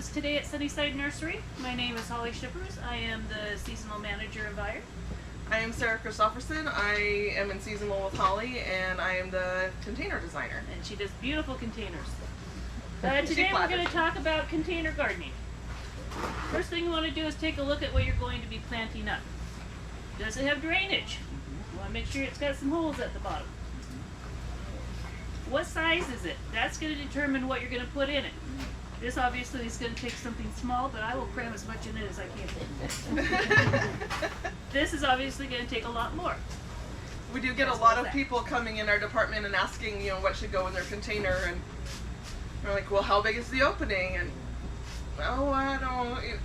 us today at Sunnyside Nursery. My name is Holly Shippers. I am the seasonal manager of Vire. I am Sarah Christofferson. I am in seasonal with Holly, and I am the container designer. And she does beautiful containers. Today we're going to talk about container gardening. First thing you want to do is take a look at what you're going to be planting up. Does it have drainage? You want to make sure it's got some holes at the bottom. What size is it? That's going to determine what you're going to put in it. This obviously is going to take something small, but I will cram as much in it as I can. This is obviously going to take a lot more. We do get a lot of people coming in our department and asking, what should go in their container, and we're like, well, how big is the opening? And I don't.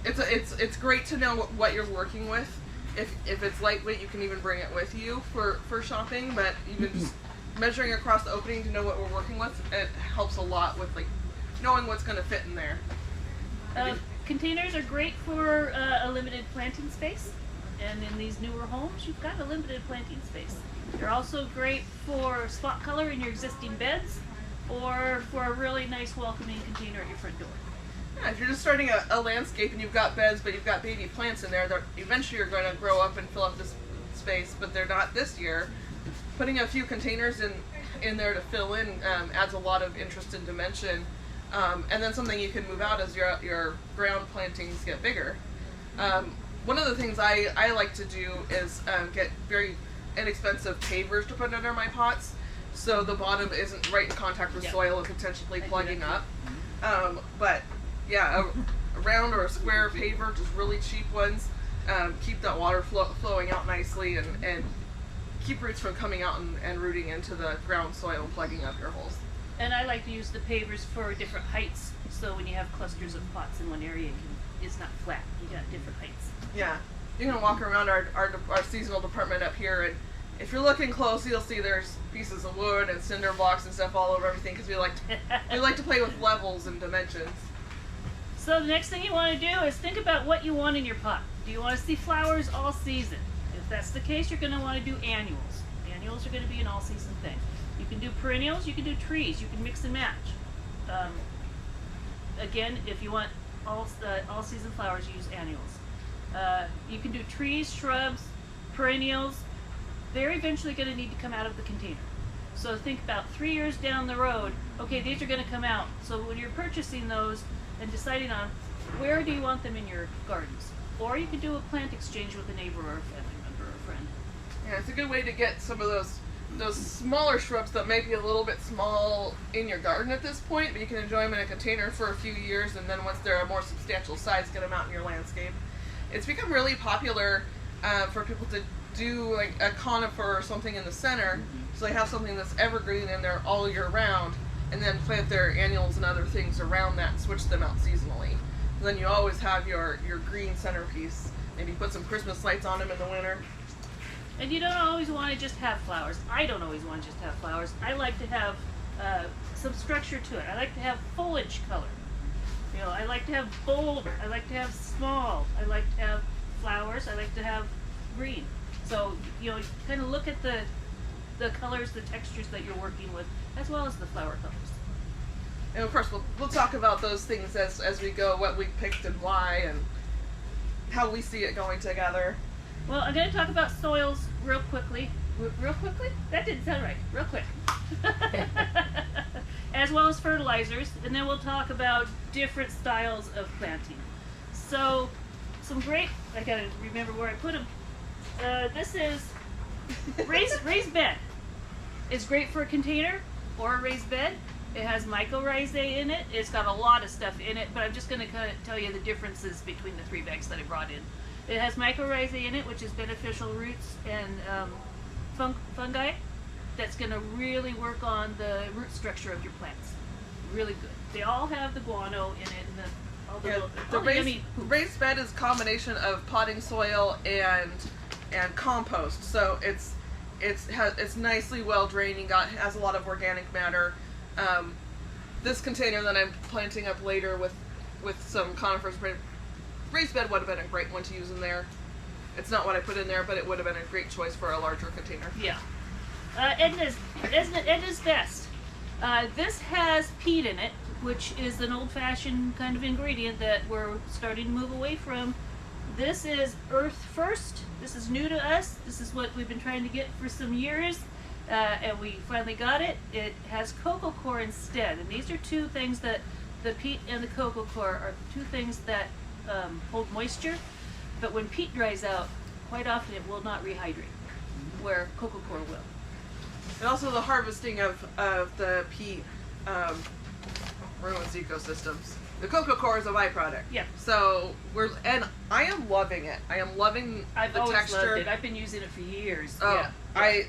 It's great to know what you're working with. If it's lightweight, you can even bring it with you for shopping. But even just measuring across the opening to know what we're working with, it helps a lot with knowing what's going to fit in there. Containers are great for a limited planting space, and in these newer homes, you've got a limited planting space. They're also great for spot color in your existing beds, or for a really nice welcoming container at your front door. Yeah, if you're just starting a landscape and you've got beds, but you've got baby plants in there, eventually you're going to grow up and fill up this space, but they're not this year. Putting a few containers in there to fill in adds a lot of interest and dimension. And then something you can move out as your ground plantings get bigger. One of the things I like to do is get very inexpensive pavers to put under my pots, so the bottom isn't right in contact with soil and potentially plugging up. But yeah, a round or a square paver, just really cheap ones, keep that water flowing out nicely and keep roots from coming out and rooting into the ground soil and plugging up your holes. And I like to use the pavers for different heights, so when you have clusters of pots in one area, it's not flat. You got different heights. Yeah, you can walk around our seasonal department up here, and if you're looking close, you'll see there's pieces of wood and cinder blocks and stuff all over everything, because we like to play with levels and dimensions. So the next thing you want to do is think about what you want in your pot. Do you want to see flowers all season? If that's the case, you're going to want to do annuals. Annuals are going to be an all-season thing. You can do perennials, you can do trees, you can mix and match. Again, if you want all-season flowers, you use annuals. You can do trees, shrubs, perennials. They're eventually going to need to come out of the container. So think about 3 years down the road, okay, these are going to come out. So when you're purchasing those and deciding on where do you want them in your gardens, or you can do a plant exchange with a neighbor or a family member or a friend. Yeah, it's a good way to get some of those smaller shrubs that may be a little bit small in your garden at this point, but you can enjoy them in a container for a few years, and then once they're a more substantial size, get them out in your landscape. It's become really popular for people to do like a conifer or something in the center, so they have something that's evergreen in there all year round, and then plant their annuals and other things around that and switch them out seasonally. And then you always have your green centerpiece. Maybe put some Christmas lights on them in the winter. And you don't always want to just have flowers. I don't always want to just have flowers. I like to have some structure to it. I like to have foliage color. I like to have bold. I like to have small. I like to have flowers. I like to have green. So, kind of look at the colors, the textures that you're working with, as well as the flower colors. And of course, we'll talk about those things as we go, what we picked and why, and how we see it going together. Well, I'm going to talk about soils real quickly. Real quickly? That didn't sound right. Real quick. As well as fertilizers, and then we'll talk about different styles of planting. So, I got to remember where I put them. This is raised bed. It's great for a container or a raised bed. It has mycorrhizae in it. It's got a lot of stuff in it, but I'm just going to kind of tell you the differences between the 3 bags that I brought in. It has mycorrhizae in it, which is beneficial roots and fungi. That's going to really work on the root structure of your plants. Really good. They all have the guano in it and the raised bed is a combination of potting soil and compost. So it's nicely well drained. Has a lot of organic matter. This container that I'm planting up later with some conifers, raised bed would have been a great one to use in there. It's not what I put in there, but it would have been a great choice for a larger container. Yeah. Edna's Best. This has peat in it, which is an old-fashioned kind of ingredient that we're starting to move away from. This is Earth First. This is new to us. This is what we've been trying to get for some years, and we finally got it. It has cocoa coir instead, and these are two things that the peat and the cocoa coir are two things that hold moisture, but when peat dries out, quite often it will not rehydrate, where cocoa coir will. And also the harvesting of the peat ruins ecosystems. The cocoa coir is a byproduct. Yeah. So I am loving it. I am loving I've the always texture. loved it. I've been using it for years. Oh, yeah.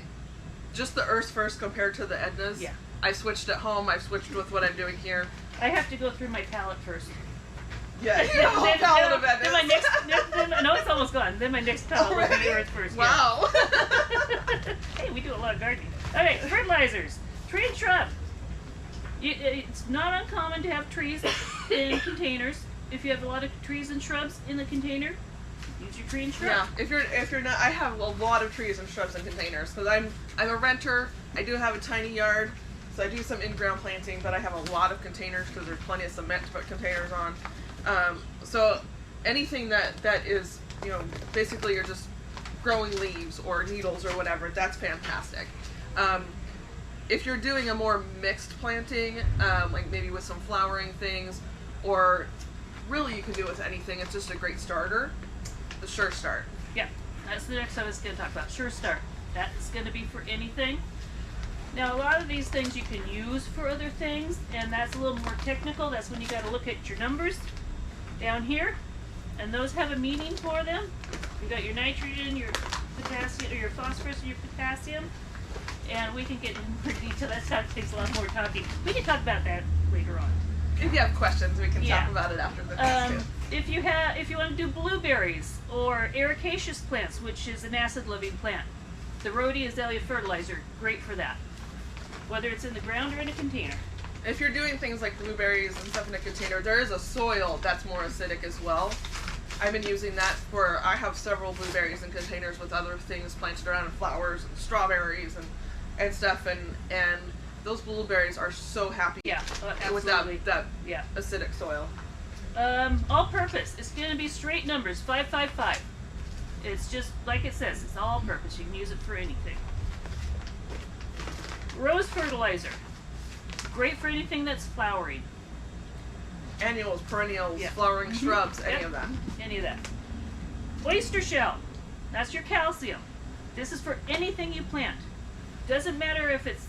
Just the Earth First compared to the Edna's. Yeah. I switched at home. I've switched with what I'm doing here. I have to go through my palette first. Yeah, you have a whole palette of Then my Edna's. no, it's almost gone. Then my next palette will be Already? Earth First. Wow. Yeah. Hey, we do a lot of gardening. Okay, fertilizers. Tree and shrub. It's not uncommon to have trees in containers. If you have a lot of trees and shrubs in the container, use your tree and shrub. Yeah, if you're not, I have a lot of trees and shrubs in containers because I'm a renter. I do have a tiny yard, so I do some in-ground planting, but I have a lot of containers because there's plenty of cement to put containers on. So anything that is, basically you're just growing leaves or needles or whatever, that's fantastic. If you're doing a more mixed planting, like maybe with some flowering things, or really you can do it with anything, it's just a great starter. The Sure Start. Yeah, that's the next I was going to talk about. Sure Start. That's going to be for anything. Now, a lot of these things you can use for other things, and that's a little more technical. That's when you got to look at your numbers down here, and those have a meaning for them. You got your nitrogen, your potassium, or your phosphorus, and your potassium, and we can get in more detail. That takes a lot more talking. We can talk about that later on. If you have questions, we can Yeah. talk about it after the next two. If you want to do blueberries or ericaceous plants, which is an acid-loving plant, the Rhodea azalea fertilizer, great for that. Whether it's in the ground or in a container. If you're doing things like blueberries and stuff in a container, there is a soil that's more acidic as well. I've been using that I have several blueberries in containers with other things planted around, and flowers and strawberries and stuff, and those blueberries are so happy Yeah, with absolutely. that Yeah. acidic soil. All purpose. It's going to be straight numbers, 555. It's just like it says. It's all purpose. You can use it for anything. Rose fertilizer. Great for anything that's flowering. Annuals, perennials, Yeah. flowering shrubs, any Yep. of that. Any of that. Oyster shell. That's your calcium. This is for anything you plant. Doesn't matter if it's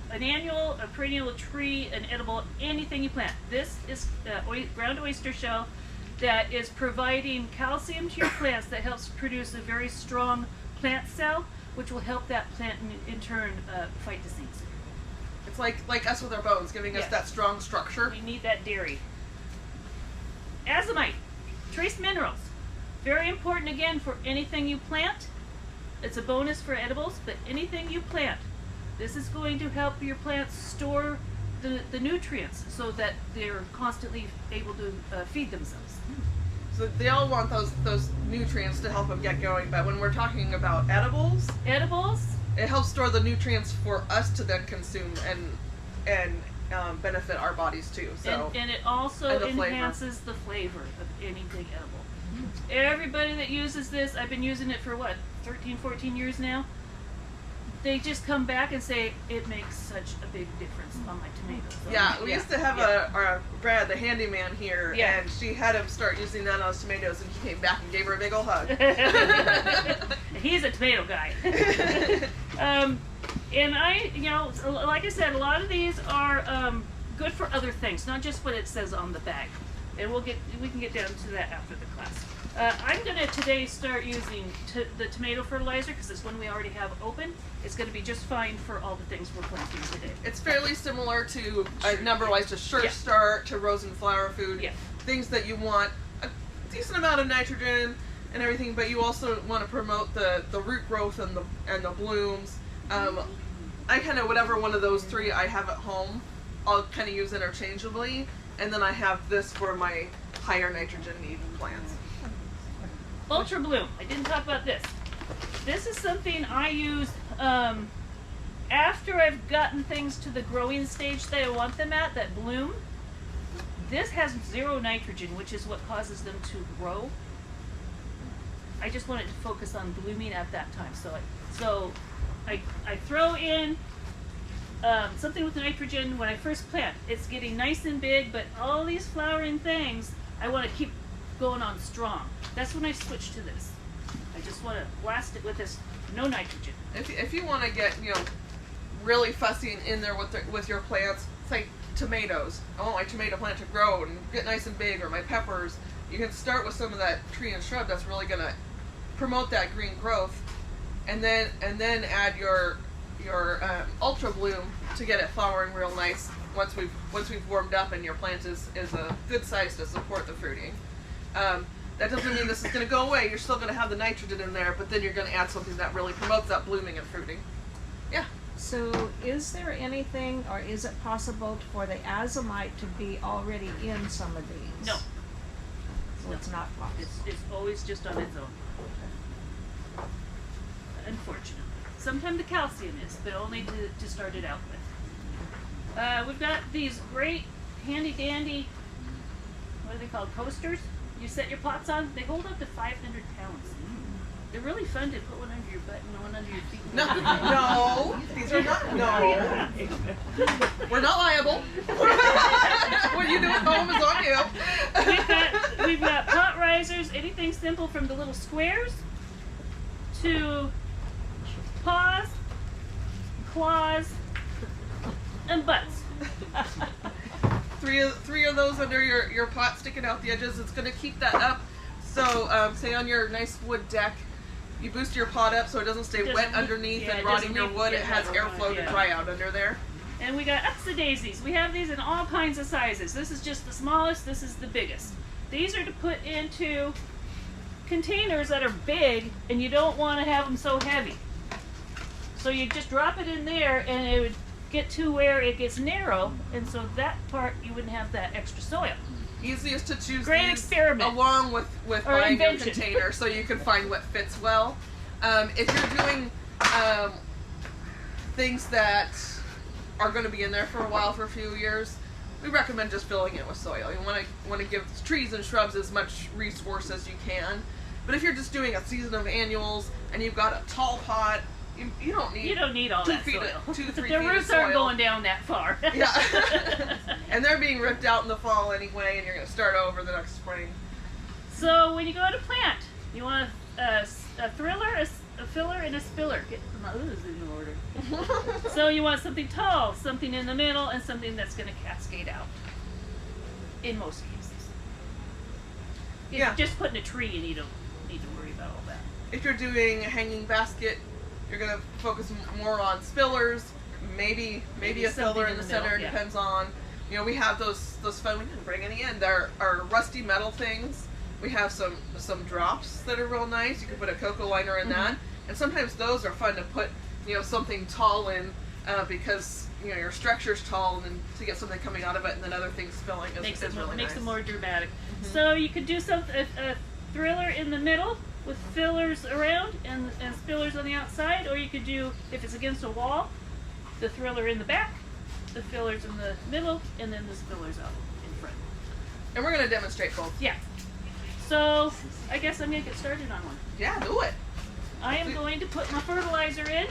an annual, a perennial, a tree, an edible, anything you plant. This is ground oyster shell that is providing calcium to your plants that helps produce a very strong plant cell, which will help that plant in turn fight disease. It's like us with our bones, giving us Yeah. that strong structure. We need that dairy. Azomite, trace minerals. Very important again for anything you plant. It's a bonus for edibles, but anything you plant. This is going to help your plants store the nutrients so that they're constantly able to feed themselves. So they all want those nutrients to help them get going, but when we're talking about edibles, Edibles, it helps store the nutrients for us to then consume and benefit our bodies too. So and it also and the flavor. enhances the flavor of anything edible. Everybody that uses this, I've been using it for 13, 14 years now. They just come back and say, it makes such a big difference on my tomatoes. yeah, we used to have our Brad, the handyman here, Yeah. and she had him start using that on his tomatoes, and he came back and gave her a big ol' hug. He's a tomato guy. And like I said, a lot of these are good for other things, not just what it says on the bag. And we can get down to that after the class. I'm gonna today start using the tomato fertilizer because it's one we already have open. It's gonna be just fine for all the things we're planting today. It's fairly similar to number-wise to Sure Yeah. Start, to Rose and Flower Food. Yeah. Things that you want a decent amount of nitrogen and everything, but you also want to promote the root growth and the blooms. I kind of, whatever one of those three I have at home, I'll kind of use interchangeably, and then I have this for my higher nitrogen needing plants. Ultra Bloom. I didn't talk about this. This is something I use after I've gotten things to the growing stage that I want them at, that bloom. This has 0 nitrogen, which is what causes them to grow. I just wanted to focus on blooming at that time. So I throw in something with nitrogen when I first plant. It's getting nice and big, but all these flowering things, I want to keep going on strong. That's when I switch to this. I just want to blast it with this no nitrogen. If you want to get, really fussy in there with your plants, say tomatoes. I want my tomato plant to grow and get nice and big, or my peppers. You can start with some of that tree and shrub that's really going to promote that green growth, and then add your ultra bloom to get it flowering real nice once we've warmed up and your plant is a good size to support the fruiting. That doesn't mean this is going to go away. You're still going to have the nitrogen in there, but then you're going to add something that really promotes that blooming and fruiting. Yeah. So is there anything, or is it possible for the azomite to be already in some of these? No. So it's not possible. It's always just on its own. Unfortunately. Sometimes the calcium is, but only to start it out with. We've got these great handy dandy, what are they called, coasters? You set your pots on. They hold up to 500 pounds. They're really fun to put one under your butt and one under your feet. No, these are not. No, we're not liable. What you do at home is on you. We've got pot risers. Anything simple from the little squares to paws, claws, and butts. Three of those under your pot sticking out the edges. It's going to keep that up. So, say on your nice wood deck, you boost your pot up so it doesn't stay wet underneath and rotting your wood. It has airflow to dry out under there. And we got daisies. We have these in all kinds of sizes. This is just the smallest. This is the biggest. These are to put into containers that are big, and you don't want to have them so heavy. So you just drop it in there, and it would get to where it gets narrow, and so that part you wouldn't have that extra soil. Easiest to choose Great these experiment. along with buying invention. your container so you can find what fits well. If you're doing things that are going to be in there for a while, for a few years, we recommend just filling it with soil. You want to give trees and shrubs as much resource as you can. But if you're just doing a season of annuals and you've got a tall pot, you don't need all that 2 soil. 2 to 3 The feet roots of soil. aren't going down that far. Yeah. And they're being ripped out in the fall anyway, and you're going to start over the next spring. So when you go to plant, you want a thriller, a filler, and a spiller. Get my oohs in order. So you want something tall, something in the middle, and something that's going to cascade out. In most cases. If Yeah. you're just putting a tree in, you don't need to worry about all that. If you're doing a hanging basket, you're going to focus more on spillers, maybe a filler in the center. middle, yeah. Depends on, we have those fun, we didn't bring any in. They're our rusty metal things. We have some drops that are real nice. You can put a cocoa liner in that. And sometimes those are fun to put, something tall in because, your structure's tall, and then to get something coming out of it and then other things spilling is Makes really it nice. more dramatic. So you could do a thriller in the middle with fillers around and spillers on the outside, or you could do, if it's against a wall, the thriller in the back, the fillers in the middle, and then the spillers out in front. And we're going to demonstrate both. Yeah. So I guess I'm going to get started on one. Yeah, do it. I am going to put my fertilizer in.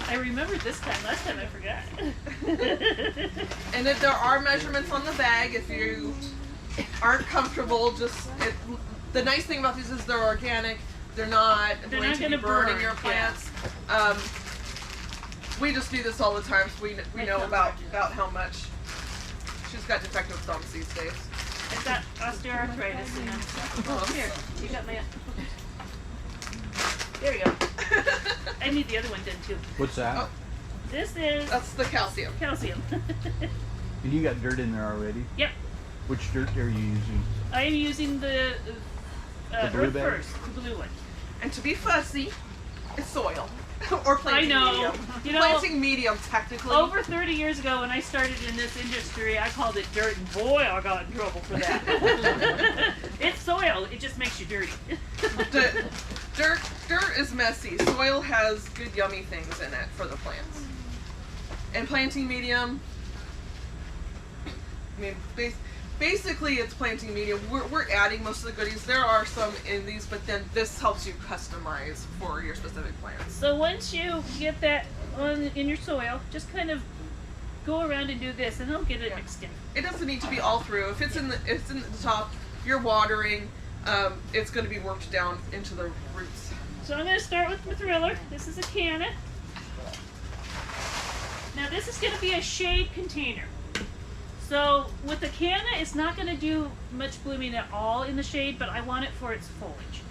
I remembered this time. Last time I forgot. And if there are measurements on the bag, if you aren't comfortable, the nice thing about these is they're organic. They're not going to be burning your plants. Yeah. We just do this all the time, so we know about how much. She's got defective thumbs these days. I've got osteoarthritis. And here, you got my. There we go. I need the other one done too. What's that? Oh. That's the calcium. Calcium. And you got dirt in there already? Yep. Which dirt are you using? I am using the blue Earth bag? First, the blue one. And to be fussy, it's soil. Or planting I know. medium. You know, Planting medium, technically. over 30 years ago when I started in this industry, I called it dirt, and boy, I got in trouble for that. It's soil. It just makes you dirty. Dirt is messy. Soil has good, yummy things in it for the plants. And planting medium, I mean, basically it's planting medium. We're adding most of the goodies. There are some in these, but then this helps you customize for your specific plants. So once you get that in your soil, just kind of go around and do this, and it'll get it mixed in. It doesn't need to be all through. If it's in the top, you're watering. It's going to be worked down into the roots. So I'm going to start with my thriller. This is a canna. Now this is going to be a shade container. So with the canna, it's not going to do much blooming at all in the shade, but I want it for its foliage.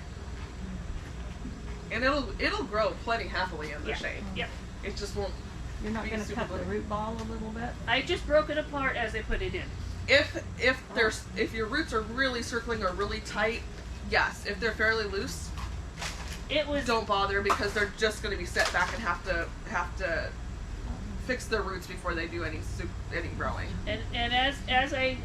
And it'll grow plenty happily in the shade. Yep. It just won't. You're not be going to super cut the blooming. root ball a little bit? I just broke it apart as I put it in. If your roots are really circling or really tight, yes. If they're fairly loose, It was don't bother because they're just going to be set back and have to fix their roots before they do any growing. and as I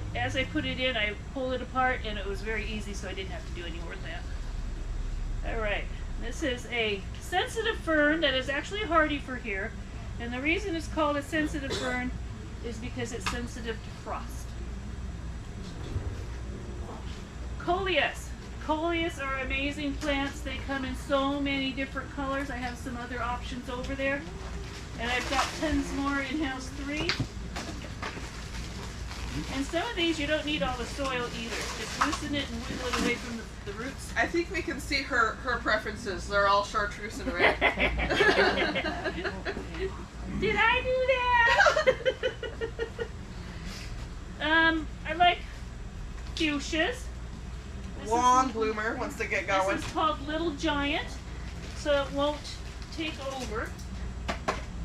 put it in, I pulled it apart, and it was very easy, so I didn't have to do any more than that. All right, this is a sensitive fern that is actually hardy for here, and the reason it's called a sensitive fern is because it's sensitive to frost. Coleus. Coleus are amazing plants. They come in so many different colors. I have some other options over there. And I've got tons more in house 3. And some of these you don't need all the soil either. Just loosen it and wiggle it away from the roots. I think we can see her preferences. They're all chartreuse and red. Did I do that? I like fuchsias. This Long bloomer once they get going. This is called Little Giant, so it won't take over.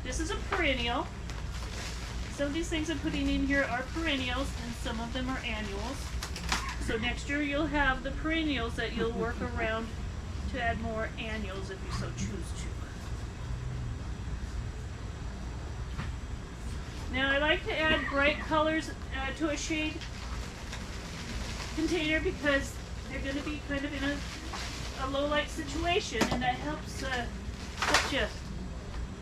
This is a perennial. Some of these things I'm putting in here are perennials, and some of them are annuals. So next year you'll have the perennials that you'll work around to add more annuals if you so choose to. Now I like to add bright colors to a shade container because they're going to be kind of in a low light situation, and that helps you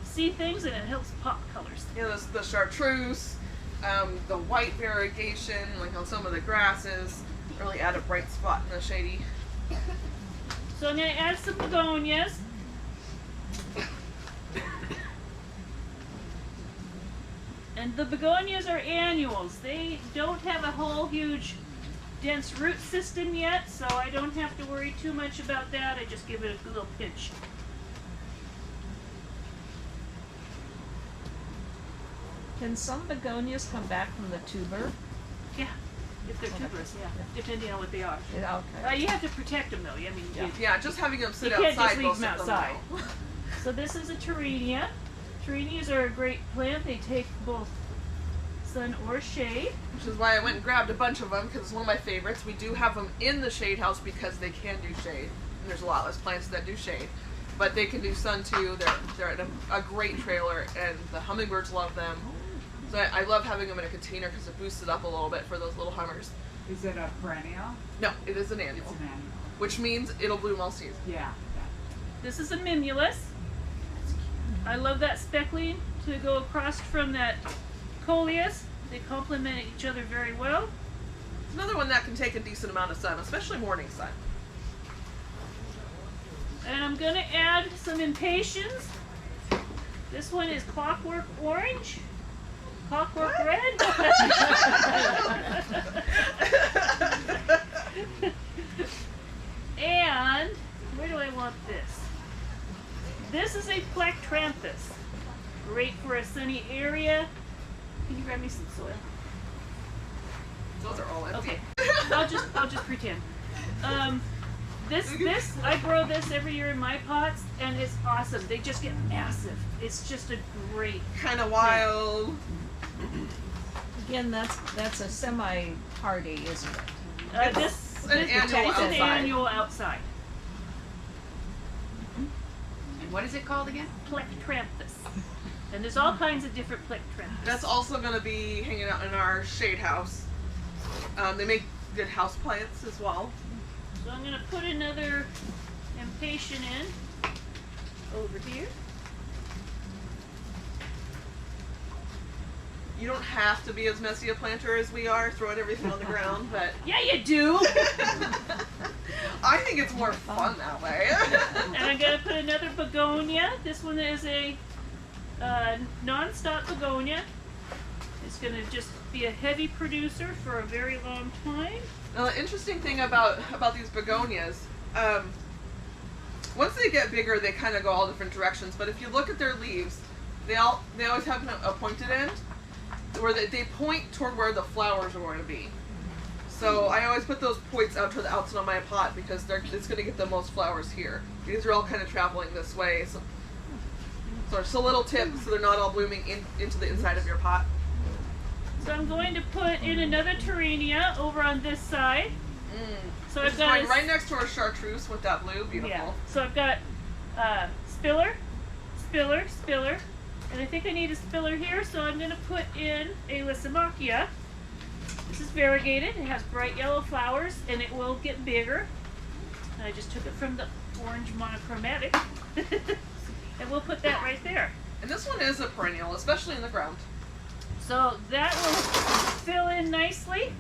see things, and it helps pop colors. You know, the chartreuse, the white variegation, like on some of the grasses, really add a bright spot in the shady. So I'm going to add some begonias. And the begonias are annuals. They don't have a whole huge dense root system yet, so I don't have to worry too much about that. I just give it a little pinch. Can some begonias come back from the tuber? Yeah, if they're tuberous, yeah, depending on what they are. Yeah, okay. You have to protect them though. I mean, Yeah. Yeah, just having them sit you can't outside just leave most them of outside. will. So this is a Terenia. Terenias are a great plant. They take both sun or shade. Which is why I went and grabbed a bunch of them because it's one of my favorites. We do have them in the shade house because they can do shade. And there's a lot less plants that do shade. But they can do sun too. They're a great trailer, and the hummingbirds love them. So I love having them in a container because it boosts it up a little bit for those little hummers. Is it a perennial? No, it is an annual, It's an annual. which means it'll bloom all season. Yeah. This is a mimulus. I love that speckling to go across from that coleus. They complement each other very well. It's another one that can take a decent amount of sun, especially morning sun. And I'm going to add some impatiens. This one is clockwork orange. Clockwork red. And where do I want this? This is a Plectranthus. Great for a sunny area. Can you grab me some soil? Those are all empty. Okay. I'll just pretend. This I grow this every year in my pots, and it's awesome. They just get massive. It's just a great. Kind of wild. Again, that's a semi-hardy, isn't it? This an this annual is an outside. annual outside. And what is it called again? Plectranthus. And there's all kinds of different Plectranthus. That's also going to be hanging out in our shade house. They make good house plants as well. So I'm going to put another impatient in over here. you don't have to be as messy a planter as we are, throwing everything on the ground, but Yeah, you do. I think it's more fun that way. And I'm gonna put another begonia. This one is a non-stop begonia. It's gonna just be a heavy producer for a very long time. Now, the interesting thing about these begonias, once they get bigger, they kind of go all different directions. But if you look at their leaves, they always have a pointed end, where they point toward where the flowers are going to be. So I always put those points out to the outside of my pot because it's going to get the most flowers here. These are all kind of traveling this way, so it's a little tip so they're not all blooming into the inside of your pot. So I'm going to put in another Torrania over on this side. So It's I've got going a right next to our chartreuse with that blue, beautiful. Yeah. So I've got spiller, spiller, spiller, and I think I need a spiller here. So I'm going to put in a Lysimachia. This is variegated. It has bright yellow flowers, and it will get bigger. And I just took it from the orange monochromatic, and we'll put that right there. And this one is a perennial, especially in the ground. So that will fill in nicely.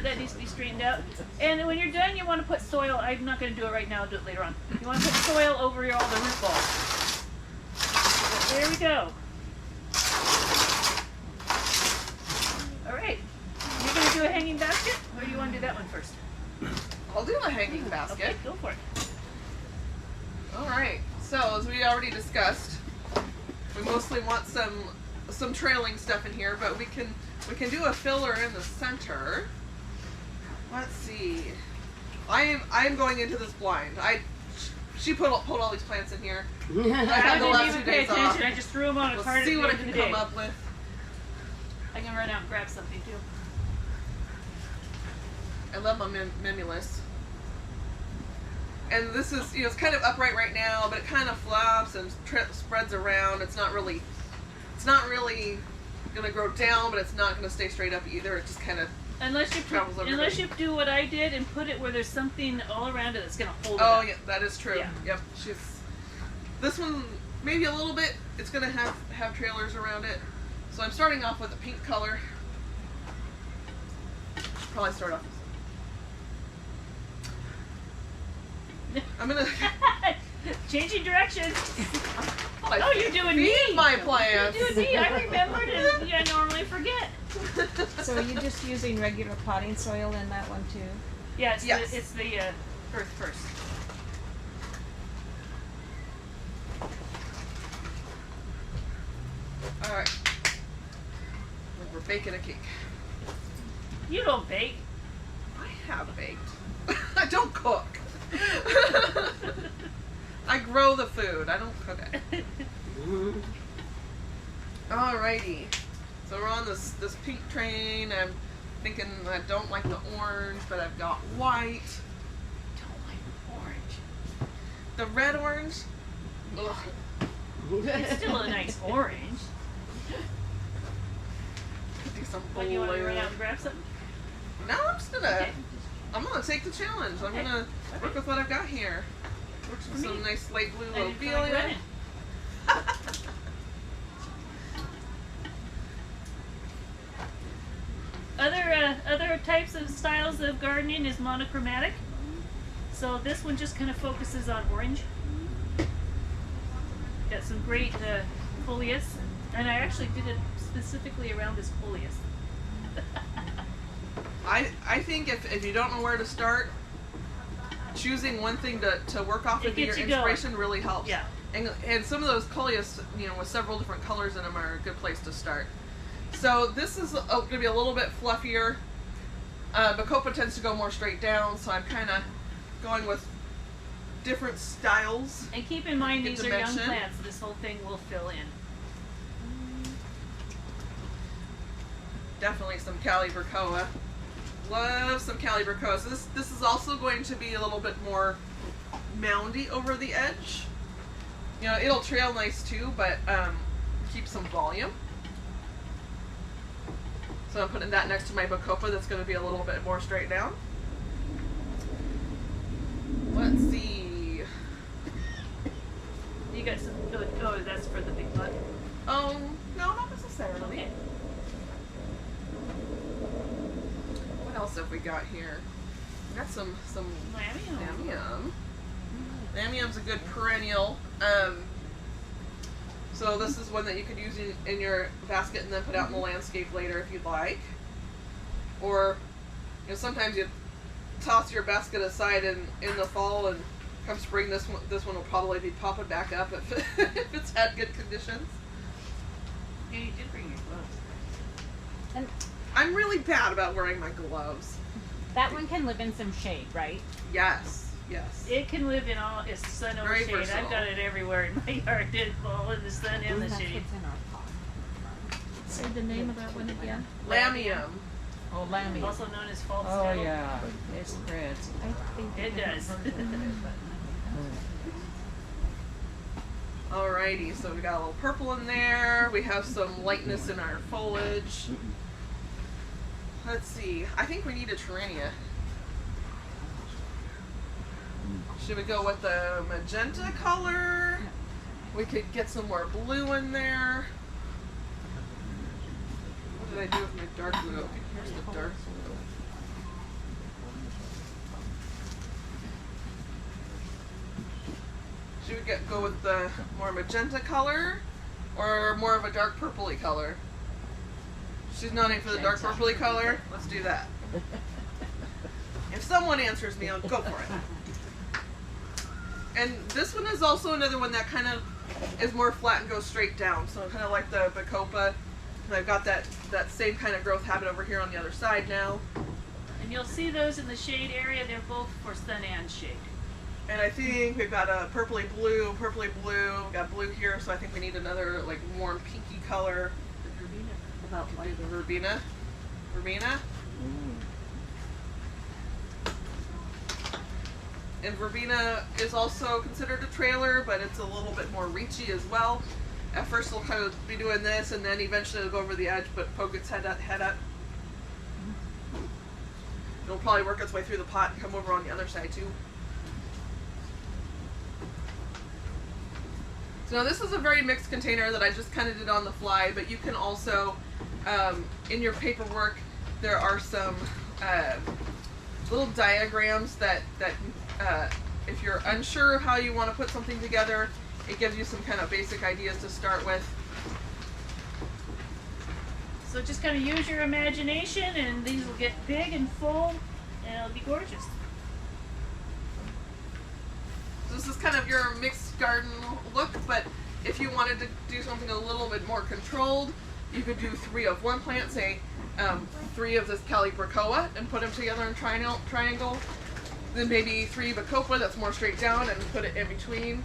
That needs to be straightened out. And when you're done, you want to put soil. I'm not going to do it right now. I'll do it later on. You want to put soil over all the root balls. There we go. All right. You're going to do a hanging basket, or do you want to do that one first? I'll do the hanging basket. Okay, go for it. All right. So as we already discussed, we mostly want some trailing stuff in here, but we can do a filler in the center. Let's see. I'm going into this blind. She put all these plants in here. I I had the didn't last even 2 pay days attention. off. I just threw them on a Let's cart. see at what the I end of can the come day. up with. I can run out and grab something too. I love my mimulus. And this is, it's kind of upright right now, but it kind of flops and spreads around. It's not really gonna grow down, but it's not gonna stay straight up either. It just kind of. Unless Travels over unless the- you do what I did and put it where there's something all around it that's gonna hold it Oh up. yeah, that is true. Yeah. Yep. This one maybe a little bit. It's gonna have trailers around it. So I'm starting off with a pink color. Should probably start off. I'm gonna. Changing direction. Oh, you're doing feed me. my plants. You're doing me. I remembered and I normally forget. So are you just using regular potting soil in that one too? Yeah, it's Yes. the earth first. All right. We're baking a cake. You don't bake. I have baked. I don't cook. I grow the food. I don't cook it. Alrighty. So we're on this pink train. I'm thinking I don't like the orange, but I've got white. Don't like orange. The red orange. Ugh. It's still a nice orange. Do some When you want to blue. run out and grab something? No, Okay. I'm gonna take the challenge. I'm Okay. gonna work with what I've got here. Works for Some me. nice light blue I didn't feel like lobelia. running. Other types of styles of gardening is monochromatic. So this one just kind of focuses on orange. Got some great coleus, and I actually did it specifically around this coleus. I think if you don't know where to start, choosing one thing to work off It and be your gets you going. inspiration really helps. Yeah. And some of those coleus, with several different colors in them are a good place to start. So this is going to be a little bit fluffier. Bacopa tends to go more straight down, so I'm kind of going with different styles. And keep in mind Get these are young dimension. plants. This whole thing will fill in. Definitely some Calibrachoa. Love some Calibrachoa. So this is also going to be a little bit more moundy over the edge. It'll trail nice too, but keep some volume. So I'm putting that next to my Bacopa that's going to be a little bit more straight down. Let's see. You got some. Oh, that's for the big pot. have we got here? We got some Lamium. Lamium's a good perennial. So this is one that you could use in your basket and then put out in the landscape later if you'd like. Or, sometimes you toss your basket aside in the fall, and come spring, this one will probably be popping back up if if it's had good conditions. Yeah, you did bring your gloves. And I'm really bad about wearing my gloves. that one can live in some shade, right? Yes. It can live in all its sun or Very shade. versatile. I've got it everywhere in my yard. It's all in the sun and the That's shade. what's in our pot. Say the name of that one again. Lamium. Oh, lammy. Also known as false Oh nettle. yeah, it spreads. I think It does. Alrighty, so we got a little purple in there. We have some lightness in our foliage. Let's see. I think we need a Terrania. Should we go with the magenta color? We could get some more blue in there. What did I do with my dark blue? Okay, here's the dark blue. Should we go with the more magenta color or more of a dark purpley color? She's nodding for the dark purpley color. Let's do that. If someone answers me, I'll go for it. And this one is also another one that kind of is more flat and goes straight down. So kind of like the Bacopa. And I've got that same kind of growth habit over here on the other side now. And you'll see those in the shade area. They're both for sun and shade. And I think we've got a purpley blue. We've got blue here, so I think we need another like warm pinky color. About Do the verbena. And verbena is also considered a trailer, but it's a little bit more reachy as well. At first it'll kind of be doing this, and then eventually it'll go over the edge, but poke its head up. It'll probably work its way through the pot and come over on the other side too. So now this is a very mixed container that I just kind of did on the fly, but you can also, in your paperwork, there are some little diagrams that if you're unsure of how you want to put something together, it gives you some kind of basic ideas to start with. So just kind of use your imagination, and these will get big and full, and it'll be gorgeous. So this is kind of your mixed garden look, but if you wanted to do something a little bit more controlled, you could do 3 of one plant, say 3 of this Calibrachoa, and put them together in triangle. Then maybe 3 Bacopa that's more straight down and put it in between.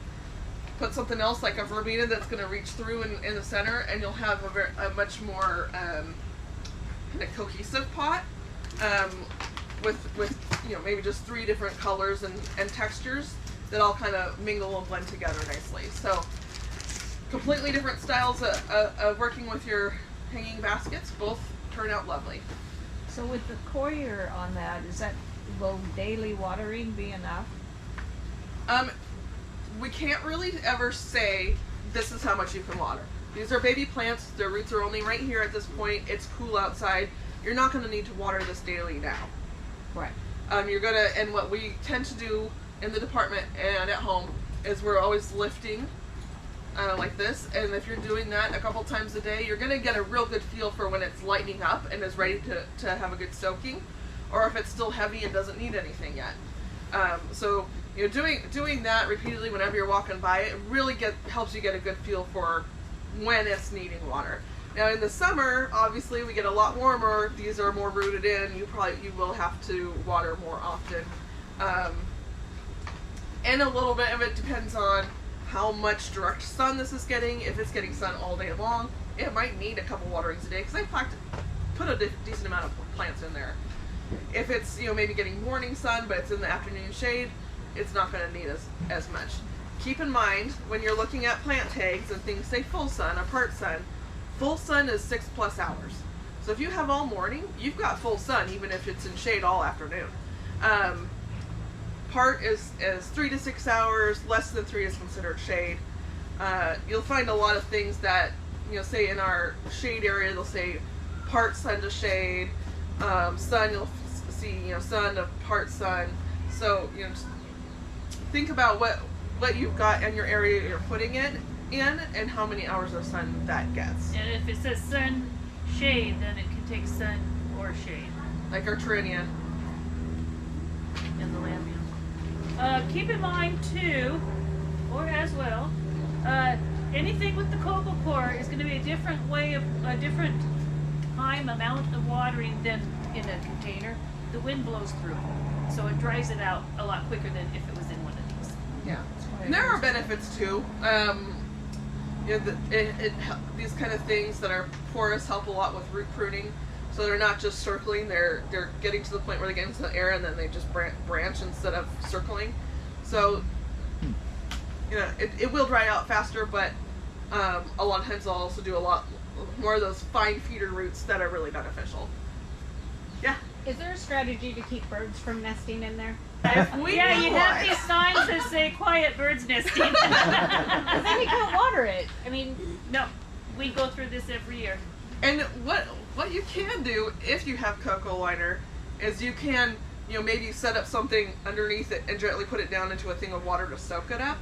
Put something else like a verbena that's going to reach through in the center, and you'll have a much more kind of cohesive pot with maybe just 3 different colors and textures that all kind of mingle and blend together nicely. So completely different styles of working with your hanging baskets. Both turn out lovely. So with the coir on that, will daily watering be enough? We can't really ever say this is how much you can water. These are baby plants. Their roots are only right here at this point. It's cool outside. You're not going to need to water this daily now. Right. And what we tend to do in the department and at home is we're always lifting like this. And if you're doing that a couple times a day, you're going to get a real good feel for when it's lightening up and is ready to have a good soaking, or if it's still heavy and doesn't need anything yet. So doing that repeatedly whenever you're walking by, it really helps you get a good feel for when it's needing water. Now in the summer, obviously we get a lot warmer. These are more rooted in. You will have to water more often, and a little bit of it depends on how much direct sun this is getting. If it's getting sun all day long, it might need a couple waterings a day, because I've put a decent amount of plants in there. If it's maybe getting morning sun, but it's in the afternoon shade, it's not going to need as much. Keep in mind when you're looking at plant tags and things say full sun or part sun, full sun is 6+ hours. So if you have all morning, you've got full sun even if it's in shade all afternoon. Part is 3 to 6 hours. Less than 3 is considered shade. You'll find a lot of things that say in our shade area they'll say part sun to shade. Sun you'll see, sun to part sun. So, just think about what you've got in your area you're putting it in and how many hours of sun that gets. And if it says sun shade, then it can take sun or shade Like our Tyrannia. in the lambium. Keep in mind too, or as well, anything with the cocoa core is going to be a different time amount of watering than in a container. The wind blows through, so it dries it out a lot quicker than if it was in one of these. Yeah. And there are benefits too. These kind of things that are porous help a lot with root pruning. So they're not just circling; they're getting to the point where they get into the air and then they just branch instead of circling. So it will dry out faster, but a lot of times they'll also do a lot more of those fine feeder roots that are really beneficial. Yeah. Is there a strategy to keep birds from nesting in there? Yeah, you have these signs that say "Quiet birds nesting." Then you can't water it. I mean, No, we go through this every year. And what you can do if you have cocoa liner is you can maybe set up something underneath it and gently put it down into a thing of water to soak it up,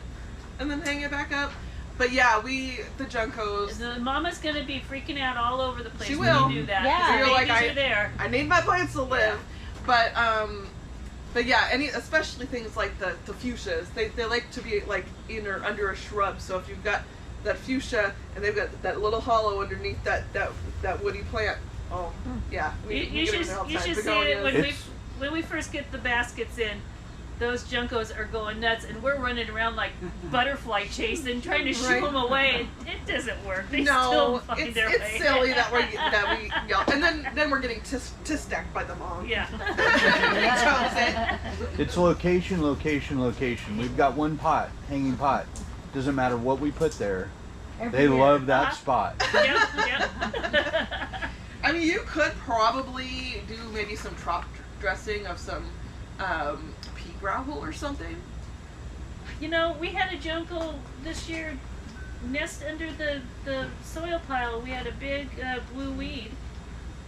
and then hang it back up. But yeah, the Juncos. The mama's gonna be freaking out all over the place She when will. you do that. Yeah. 'cause the You're like, babies are there. I need my plants to live, but yeah, especially things like the fuchsias, they like to be like in or under a shrub. So if you've got that fuchsia and they've got that little hollow underneath that woody plant, oh yeah, You should see it when we first get the baskets in. Those Juncos are going nuts, and we're running around like butterfly chasing, trying to shoo Right. them away. It doesn't work. They No, still find their way. it's silly that we yell, and then we're getting tis-stacked by the mom. Yeah. It's location, location, location. We've got one pot, hanging pot. Doesn't matter what we put there. They love that Uh-huh. spot. Yep. I mean, you could probably do maybe some top dressing of some pea gravel or something. We had a Junco this year nest under the soil pile. We had a big blue weed,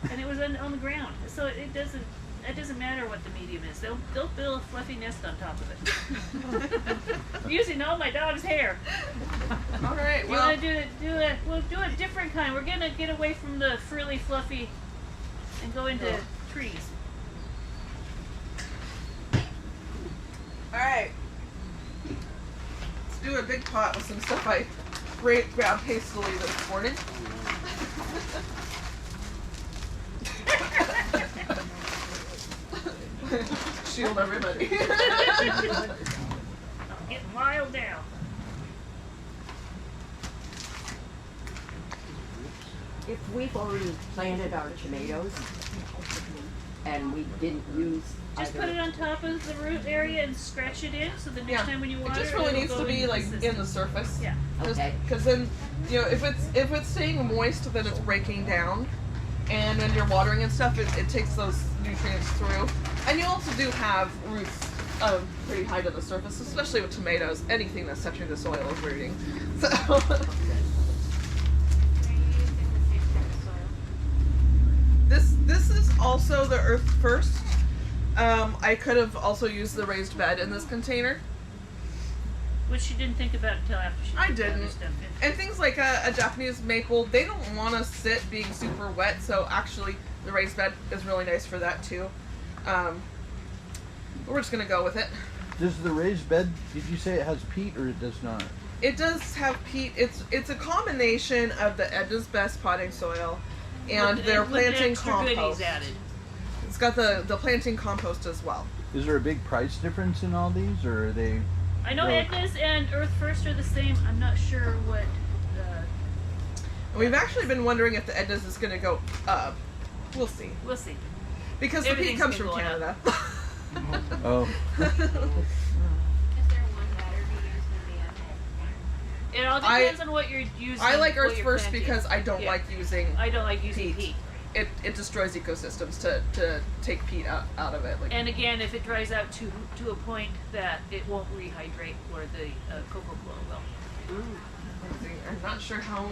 and it was on the ground. So it doesn't matter what the medium is. They'll build a fluffy nest on top of it. Using all my dog's hair. All right, You well, want to we'll do a different kind. We're gonna get away from the frilly fluffy and go into trees. all right. Let's do a big pot with some stuff I grabbed hastily this morning. Shield everybody. I'm getting wild now. If we've already planted our tomatoes and we didn't use Just either, put it on top of the root area and scratch it in, so the next time when you It water just really it'll needs go to be into like the in system. the surface. Yeah. okay, Because then, if it's staying moist, then it's breaking down, and when you're watering and stuff, it takes those nutrients through. And you also do have roots pretty high to the surface, especially with tomatoes. Anything that's touching the soil is rooting. So this is also the Earth First. I could have also used the raised bed in this container. Which she didn't think about until after she I put the other didn't. stuff in. And things like a Japanese maple, they don't want to sit being super wet, so actually the raised bed is really nice for that too. But we're just gonna go with it. Does the raised bed, did you say it has peat or it does not? It does have peat. It's a combination of the Edna's Best potting soil and With- their with planting extra compost. goodies added. It's got the planting compost as well. Is there a big price difference in all these, or are they? I know Well- Edna's and Earth First are the same. I'm not sure what. And we've actually been wondering if the Edna's is gonna go up. We'll see. We'll see. Because the peat Everything's comes been from going Canada. Oh, It all depends on what you're using. I like what Earth you're First planting. because I don't Yeah. like using I don't like using peat. peat. It destroys ecosystems to take peat out of it. Like, And again, if it dries out to a point that it won't rehydrate, or the cocoa coir will. let's see, I'm not sure how.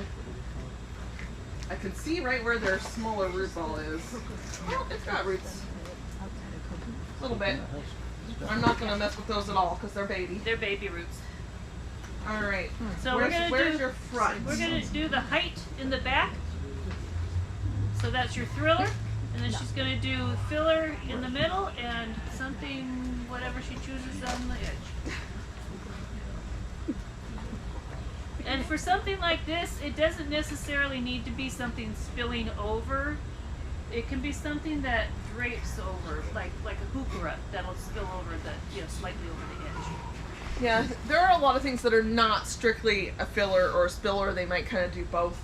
I can see right where their smaller root ball is. Well, it's got roots. little bit. I'm not gonna mess with those at all because they're baby. They're baby roots. All right. So where's we're your front? We're gonna do the height in the back. So that's your thriller, and then she's gonna do filler in the middle and something, whatever she chooses on the edge. And for something like this, it doesn't necessarily need to be something spilling over. It can be something that drapes over, like a hoopera that'll spill over slightly over the edge. Yeah, there are a lot of things that are not strictly a filler or a spiller. They might kind of do both.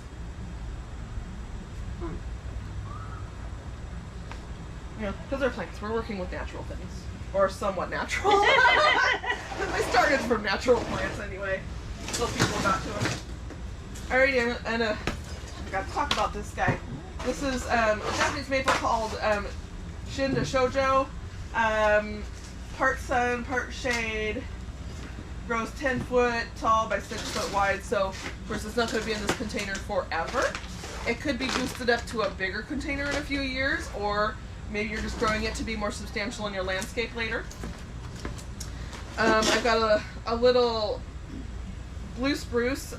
Yeah, because they're plants. We're working with natural things. Or somewhat natural. I started from natural plants anyway. Until people got to them. Alrighty, and I got to talk about this guy. This is a Japanese maple called Shin to Shoujo. Part sun, part shade. Grows 10 foot tall by 6 foot wide. So, of course, it's not going to be in this container forever. It could be boosted up to a bigger container in a few years, or maybe you're just growing it to be more substantial in your landscape later. I've got a little blue spruce,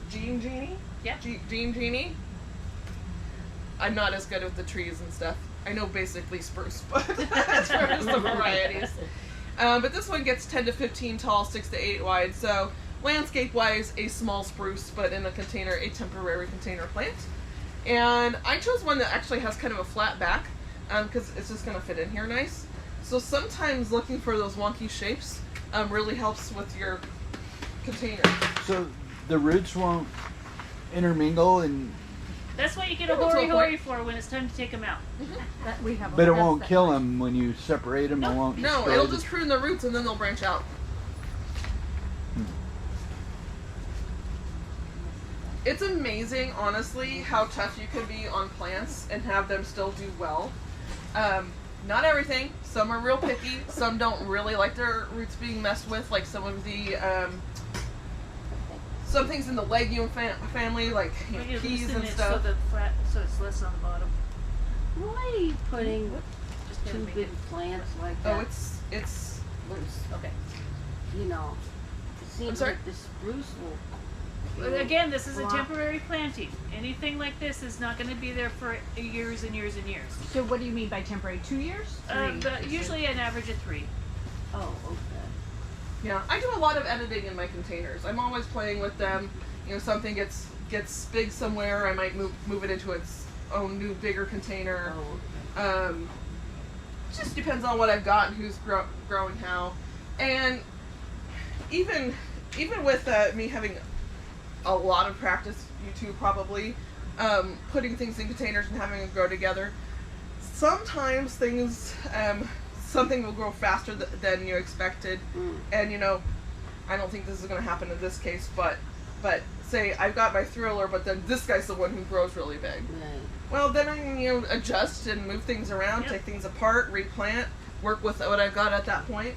Jean Genie? Yeah. Jean Genie. I'm not as good with the trees and stuff. I know basically spruce, but as far as the varieties. But this one gets 10 to 15 tall, 6 to 8 wide, so landscape-wise, a small spruce, but in a container, a temporary container plant. And I chose one that actually has kind of a flat back, because it's just going to fit in here nice. So sometimes looking for those wonky shapes really helps with your container. So the roots won't intermingle, and That's what you get a Yeah, that's hori my hori for when it's time to take them out. That we have. but it that's won't that kill way. them when you separate them. It won't. No, destroy it'll the- just prune the roots and then they'll branch out. It's amazing, honestly, how tough you can be on plants and have them still do well. Not everything. Some are real picky. Some don't really like their roots being messed with, like some of the some things in the legume family, like You peas loosen and it stuff. so it's less on the bottom. Why are you putting Just gotta two make big it- plants like Oh, that it's loose? Okay. You know, it seems sorry? like the spruce will. But again, this is a Block. temporary planting. Anything like this is not going to be there for years and years and years. So what do you mean by temporary? 2 years? But usually an average of 3. Oh, okay. Yeah, I do a lot of editing in my containers. I'm always playing with them. You know, something gets big somewhere, I might move it into its own new bigger container. Oh, okay. Just depends on what I've got and who's growing how. And even with me having a lot of practice, you two probably, putting things in containers and having them grow together, sometimes things, something will grow faster than you expected. And you know, I don't think this is going to happen in this case, but say I've got my thriller, but then this guy's the one who grows really big. Right. Well, then I can, adjust and move things around, Yep. take things apart, replant, work with what I've got at that point.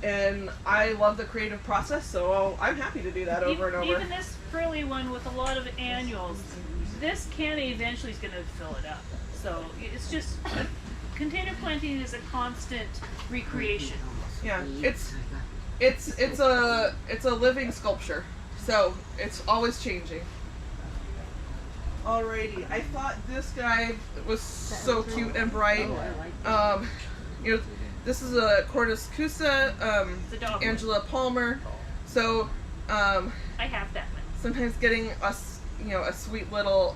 And I love the creative process, so I'm happy to do that over and over. Even this frilly one with a lot of annuals, this can eventually is going to fill it up. So it's just, container planting is a constant recreation. Yeah, it's a living sculpture, so it's always changing. Alrighty, I thought this guy was so cute and bright. Oh, I like that. This is a Cortis Cusa, It's a dog. Angela Palmer. So, I have that one. sometimes getting a sweet little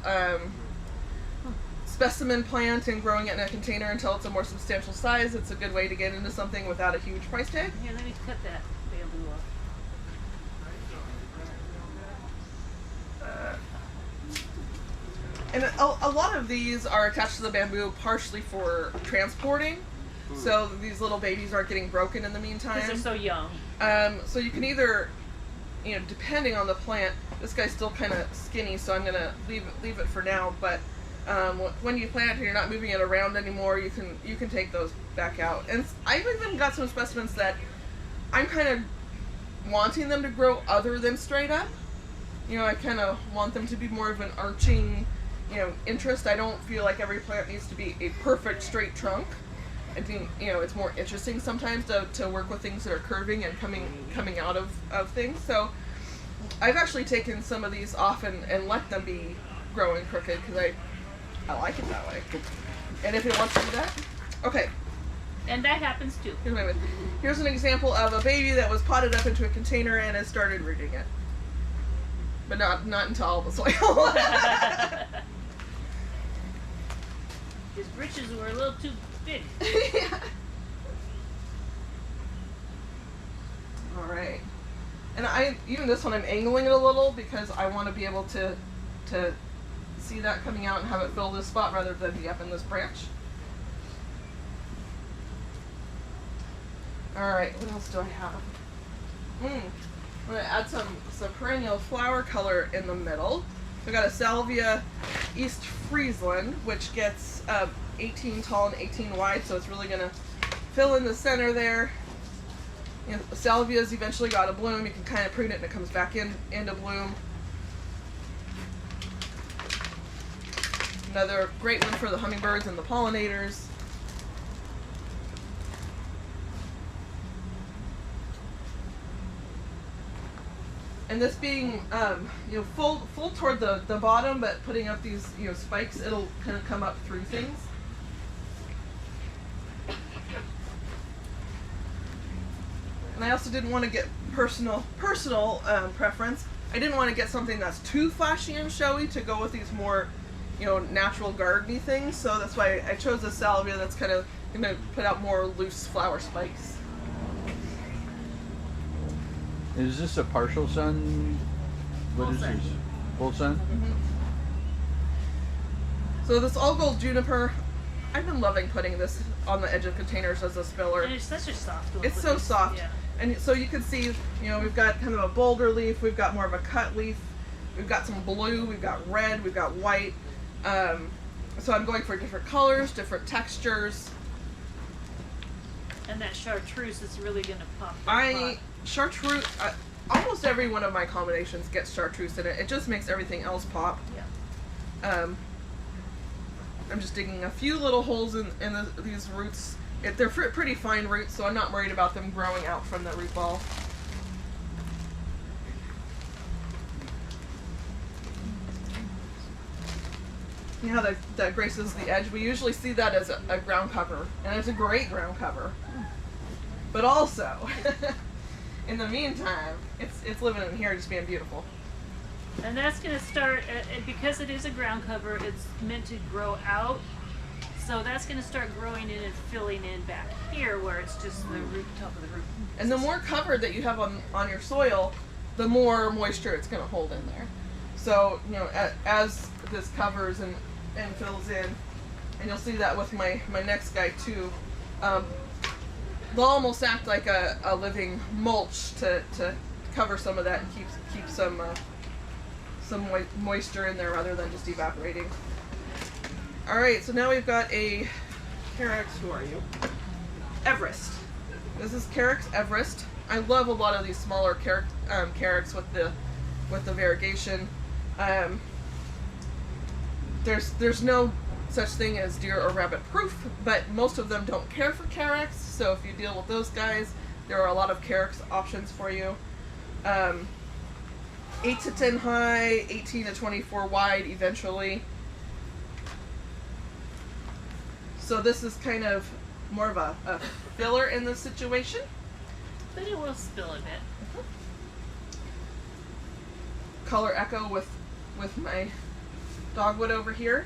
specimen plant and growing it in a container until it's a more substantial size. It's a good way to get into something without a huge price tag. Here, let me cut that bamboo off. And a lot of these are attached to the bamboo partially for transporting, so these little babies aren't getting broken in the Because meantime. they're so young. So you can either, depending on the plant, this guy's still kind of skinny, so I'm gonna leave it for now. But when you plant and you're not moving it around anymore, you can take those back out. And I've even got some specimens that I'm kind of wanting them to grow other than straight up. I kind of want them to be more of an arching, interest. I don't feel like every plant needs to be a perfect straight trunk. I think it's more interesting sometimes to work with things that are curving and coming out of things. So I've actually taken some of these off and let them be growing crooked because I like it that way. And if it wants to do that, okay. And that happens too. Here's an example of a baby that was potted up into a container and has started rooting it. But not into all the soil. His britches were a little too big. Yeah. Alright. And even this one I'm angling it a little because I want to be able to see that coming out and have it fill this spot rather than be up in this branch. Alright, what else do I have? I'm going to add some perennial flower color in the middle. I've got a Salvia East Friesland, which gets 18 tall and 18 wide, so it's really going to fill in the center there. Salvia's eventually got a bloom. You can kind of prune it and it comes back into bloom. Another great one for the hummingbirds and the pollinators. And this being, full toward the bottom, but putting up these, spikes, it'll kind of come up through things. And I also didn't want to get personal preference. I didn't want to get something that's too flashy and showy to go with these more, natural gardeny things. So that's why I chose a salvia that's kind of going to put out more loose flower spikes. Is this a partial sun? What Full is sun. this? Full sun? Mm-hmm. So this all gold juniper, I've been loving putting this on the edge of containers as a spiller. And it's such a soft one. It's with so these- soft. Yeah. And so you can see, we've got kind of a bolder leaf, we've got more of a cut leaf, we've got some blue, we've got red, we've got white. So I'm going for different colors, different textures. And that chartreuse is really going to pop. that Chartreuse, almost every one of my combinations gets chartreuse in it. It just makes everything else pop. Yeah. I'm just digging a few little holes in these roots. They're pretty fine roots, so I'm not worried about them growing out from the root ball. You know how that graces the edge? We usually see that as a ground cover, and it's a great ground cover. But also, in the meantime, it's living in here just being beautiful. And that's going to start, because it is a ground cover, it's meant to grow out. So that's going to start growing in and filling in back here where it's just the root, top of the root. And the more cover that you have on your soil, the more moisture it's going to hold in there. So, as this covers and fills in, and you'll see that with my next guy too, they'll almost act like a living mulch to cover some of that and keep some moisture in there rather than just evaporating. Alright, so now we've got a Carex, who are you? Everest. This is Carex Everest. I love a lot of these smaller Carex with the variegation. There's no such thing as deer or rabbit proof, but most of them don't care for Carex, so if you deal with those guys, there are a lot of Carex options for you. 8 to 10 high, 18 to 24 wide eventually. So this is kind of more of a filler in this situation. But it will spill a bit. Color echo with my dogwood over here,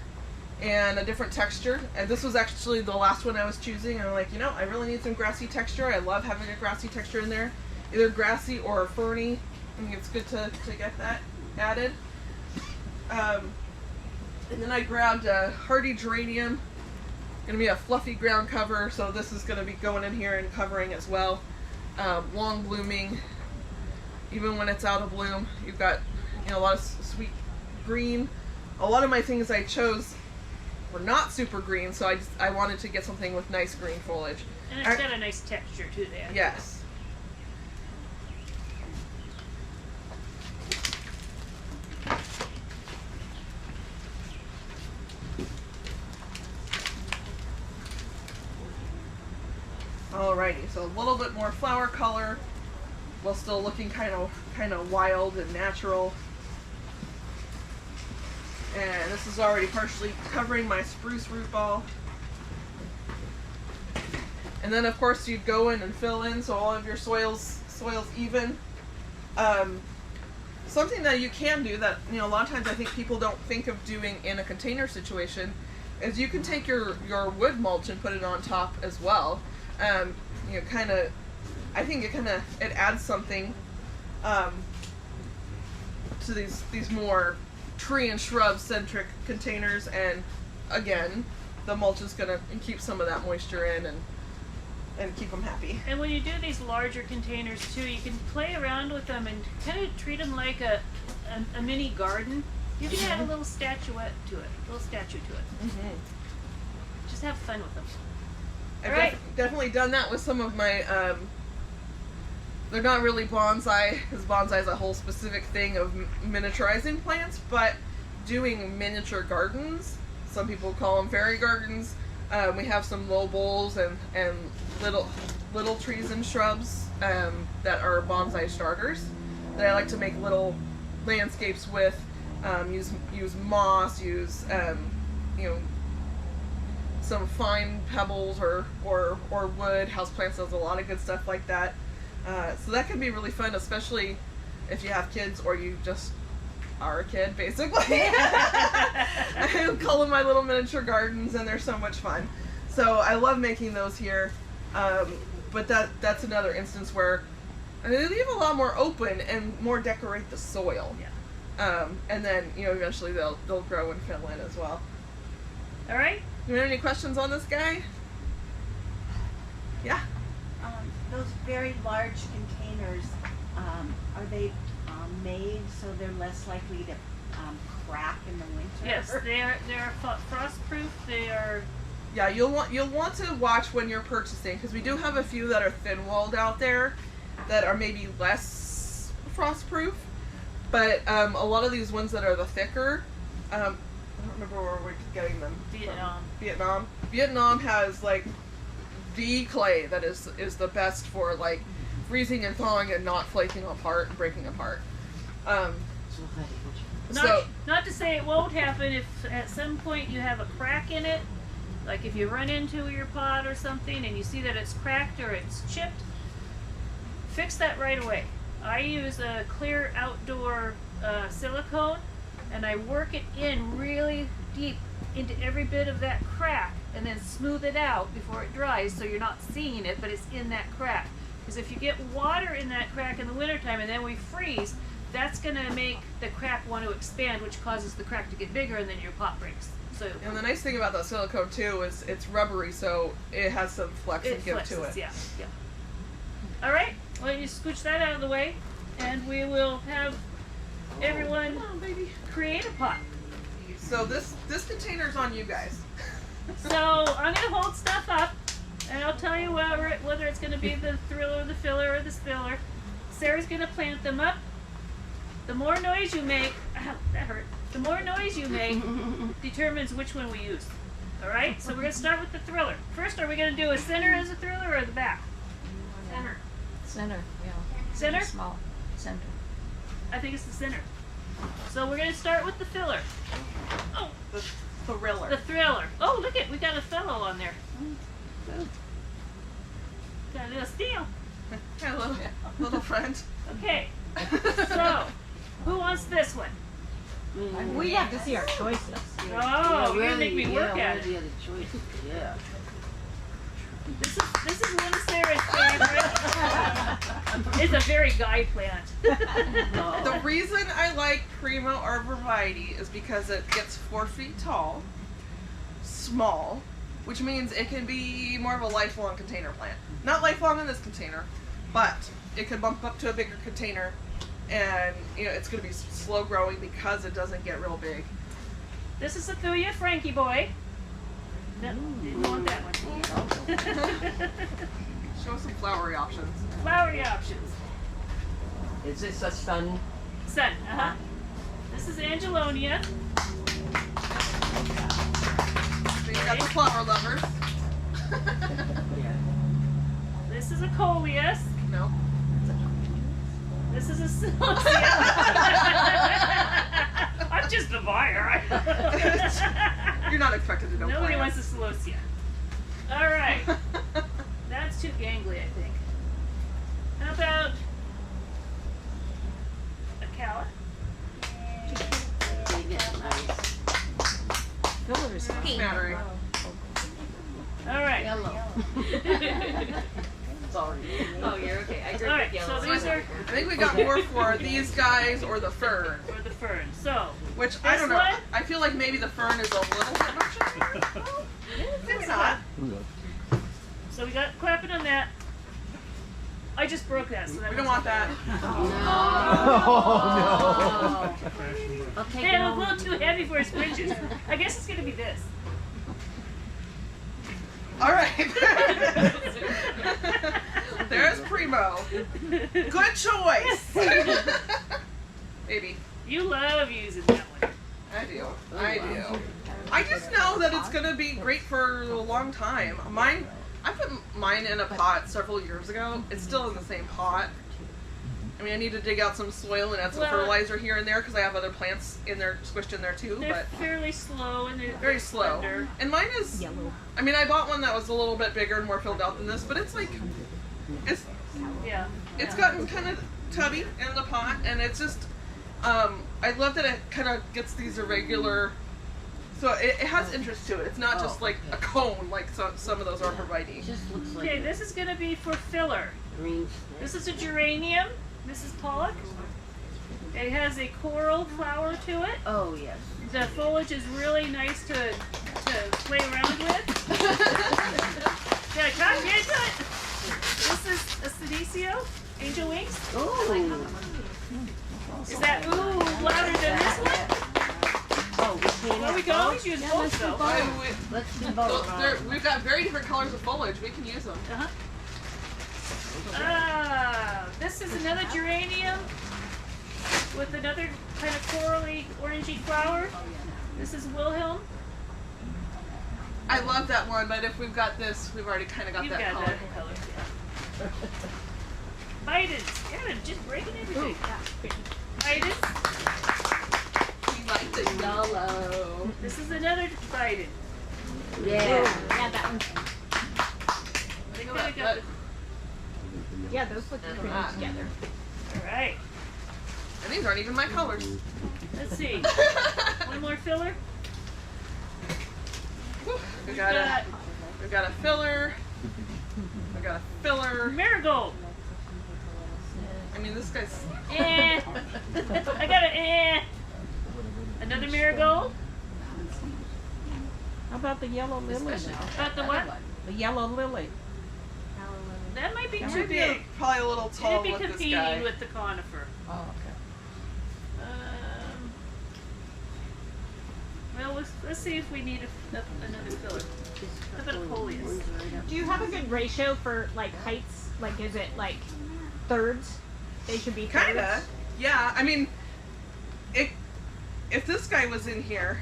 and a different texture. And this was actually the last one I was choosing. I'm like, I really need some grassy texture. I love having a grassy texture in there, either grassy or ferny. I think it's good to get that added. And then I grabbed a hardy geranium. Gonna be a fluffy ground cover, so this is gonna be going in here and covering as well. Long blooming, even when it's out of bloom. You've got a lot of sweet green. A lot of my things I chose were not super green, so I wanted to get something with nice green foliage. And it's got a nice texture too there. Yes. Alrighty, so a little bit more flower color, while still looking kind of wild and natural. And this is already partially covering my spruce root ball. And then of course you'd go in and fill in so all of your soil's even. Something that you can do that, a lot of times I think people don't think of doing in a container situation is you can take your wood mulch and put it on top as well. I think it adds something to these more tree and shrub centric containers, and again, the mulch is gonna keep some of that moisture in and keep them happy. And when you do these larger containers too, you can play around with them and kind of treat them like a mini garden. You can add a little statuette to it, a little statue to it. Mm-hmm. Just have fun with them. I've Right. definitely done that with some of my, they're not really bonsai, because bonsai is a whole specific thing of miniaturizing plants, but doing miniature gardens, some people call them fairy gardens. We have some low bowls and little trees and shrubs that are bonsai starters that I like to make little landscapes with. Use moss, use some fine pebbles or wood. Houseplants does a lot of good stuff like that. So that can be really fun, especially if you have kids or you just are a kid, basically. I call them my little miniature gardens, and they're so much fun. So I love making those here. But that's another instance where they leave a lot more open and more decorate the soil. Yeah. And then eventually they'll grow and fill in as well. All right. Do you have any questions on this guy? Yeah. Those very large containers, are they made so they're less likely to crack in the winter? Yes, they're frost-proof. They are. Yeah, you'll want to watch when you're purchasing, because we do have a few that are thin-walled out there that are maybe less frost-proof, but a lot of these ones that are the thicker, I don't remember where we're getting them. Vietnam. Vietnam has like the clay that is the best for like freezing and thawing and not flaking apart and breaking apart. Not to say it won't happen if at some point you have a crack in it, like if you run into your pot or something and you see that it's cracked or it's chipped, fix that right away. I use a clear outdoor silicone, and I work it in really deep into every bit of that crack and then smooth it out before it dries so you're not seeing it, but it's in that crack. Because if you get water in that crack in the wintertime and then we freeze, that's going to make the crack want to expand, which causes the crack to get bigger, and then your pot breaks. So and the nice thing about that silicone too is it's rubbery, so it has some flex and give flexes, to it. Yeah. All right, well, you scooch that out of the way, and we will have everyone create a pot. So this container's on you guys. So I'm going to hold stuff up, and I'll tell you whether it's going to be the thriller, the filler, or the spiller. Sarah's going to plant them up. The more noise you make, ow, that hurt. The more noise you make determines which one we use. All right, so we're going to start with the thriller. First, are we going to do a center as a thriller or the back? Center, yeah. Center? Small, center. I think it's the center. So we're going to start with the filler. Oh, The thriller. the thriller. Oh, look it, we got a fellow on there. Got a little steal. Yeah, little friend. Okay, so who wants this one? We have to see our choices. Oh, you're gonna make me work at it. The other choices, yeah. This is one of Sarah's favorite. It's a very guy plant. The reason I like Primo arborvitae is because it gets 4 feet tall, small, which means it can be more of a lifelong container plant. Not lifelong in this container, but it could bump up to a bigger container, and it's going to be slow growing because it doesn't get real big. This is a Thuya Frankie boy. No, didn't want that one. Show some flowery options. Flowery options. Is this a sun? Sun, uh-huh. This is Angelonia. So you got the flower lovers. Yeah. This is a coleus. No. This is a celosia. I'm just a buyer. You're not expected to know Nobody plants. wants a celosia. All right. That's too gangly, I think. How about a calla? Fillers. Smattering. All right. Sorry. Oh, you're okay. I All agree right. with So yellow. these are I think we got more for these guys or the fern. for the fern. So Which I This don't know. one? I feel like maybe the fern is a little bit much. Maybe not. so we got clapping on that. I just broke that. So that We don't was- want that. Oh I'll take Hey, it it was a home. little too heavy for his bridges. I guess it's gonna be this. All right. There's Primo. Good choice. Maybe. You love using that one. I do. I do. I just know that it's gonna be great for a long time. Mine, I put mine in a pot several years ago. It's still in the same pot. I mean, I need to dig out some soil and add some Well- fertilizer here and there because I have other plants in there, squished in there too. They're But fairly slow and they're very slow. slender. And mine is. I mean, I bought one that was a little bit bigger and more filled out than this, but it's like, it's Yeah. it's gotten kind of tubby in the pot, and it's just, I love that it kind of gets these irregular, so it has interest to it. It's not just like a cone like some of those arborvitae. It just looks like Okay, a this is gonna be for filler. green This is a geranium, Mrs. Pollock. It has a coral flower to it. Oh, yes. The foliage is really nice to play around with. Yeah, come get to it. This is a senecio, angel wings. Oh. Is that ooh louder than this one? Oh, we can't Well, we have can both? always use both though. Let's do So both. we've got very different colors of foliage. We can use them. Uh-huh. This is another geranium with another kind of corally, orangey flower. This is Wilhelm. I love that one, but if we've got this, we've already kind of got You've that got color. that color. Bidens. Yeah, just breaking everything. Bidens. We like the yellow. This is another Biden. Yeah. Yeah, that one. They kind of got the. Yeah, those look pretty Ah. together. All right. And these aren't even my colors. Let's see. One more filler. We got a filler. We got a filler. Marigold. I mean, this guy's. Eh. I got an eh. Another marigold. How about the yellow lily now? About the what? The yellow lily. That might be That too might be big. probably a little tall It'd be with this competing guy. with the conifer. Oh, okay. Well, let's see if we need another filler. How about a coleus? Do you have a good ratio for like heights? Like, is it like thirds? They should be thirds. Kinda. Yeah. I mean, if this guy was in here,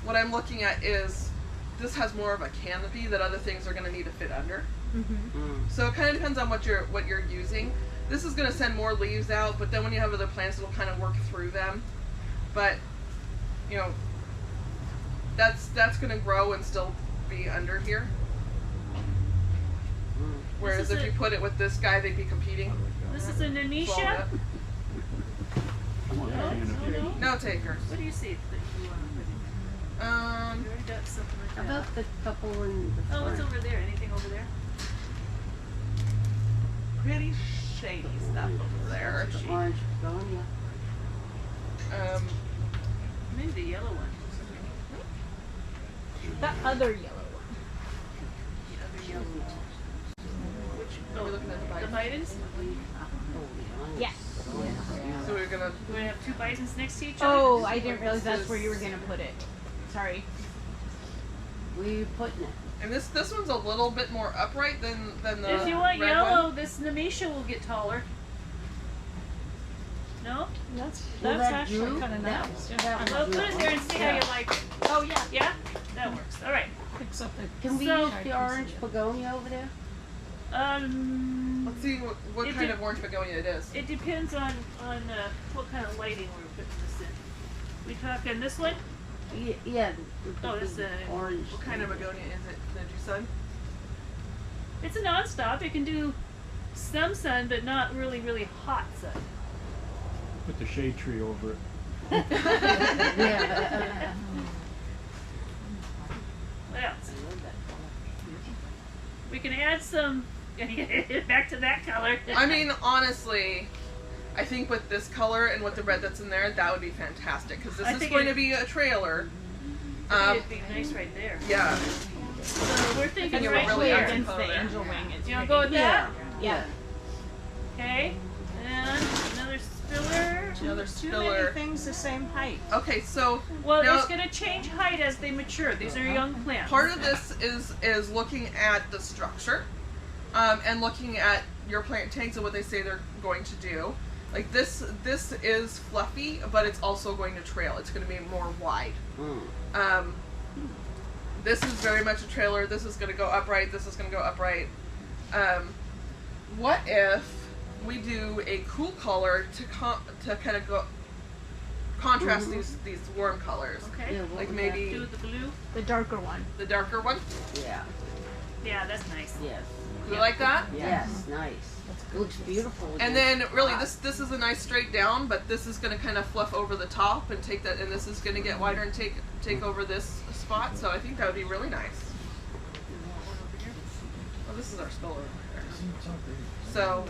what I'm looking at is this has more of a canopy that other things are going to need to fit under. So it kind of depends on what you're using. This is going to send more leaves out, but then when you have other plants, it'll kind of work through them. But you know, that's going to grow and still be under here. Whereas This is if a- you put it with this guy, they'd be competing. This is a Swallow it Nemesia. up. No, no. No takers. What do you see that you want to put in? Um, You already got something like How that. about the couple in the Oh, what's front? over there? Anything over there? pretty shady stuff over there. The orange begonia. Maybe the yellow one. The other yellow one. The other yellow one. Which? Are we looking at the The Bidens? Bidens? Yes. So we're gonna. We're gonna have two Bidens next to each other. Oh, I didn't realize that's where you were gonna put it. Sorry. Where are you putting it? And this one's a little bit more upright than the. If you want red yellow, one. this Nemesia will get taller. No? That's Will that's that actually do? kind of That- nice. that Well, would put do it there and see how you like it. Oh yeah. Yeah? That works. All right. Picks up the Can we So- use the orange begonia over there? Let's see what It kind de- of orange begonia it is. It depends on what kind of lighting we're putting this in. We talking this one? Yeah. Oh, this is orange. What kind of begonia is it? Did you say? It's a non-stop. It can do some sun, but not really, really hot sun. Put the shade tree over it. Yeah. What else? We can add some. Back to that color. I mean, honestly, I think with this color and with the red that's in there, that would be fantastic because this I is think going it- to be a trailer. It'd be nice right there. Yeah. So we're thinking it would right really here. add some Against color the there. angel wing. It's You want to pretty. go with that? Yeah. Okay. And another spiller. Another Too many spiller. things the same height. Okay, so Well, now it's going to change height as they mature. These are young plants. part of this is looking at the structure, and looking at your plant tanks and what they say they're going to do. Like this is fluffy, but it's also going to trail. It's going to be more wide. This is very much a trailer. This is going to go upright. This is going to go upright. What if we do a cool color to kind of go contrast these warm colors? Okay. Yeah, what Like would maybe Do the blue. The darker one. the darker one. Yeah. Yeah, that's nice. Yes. You like that? Yes. Nice. It looks beautiful. And then really this is a nice straight down, but this is going to kind of fluff over the top and take that, and this is going to get wider and take over this spot. So I think that would be really nice. Well, this is our spiller over there. So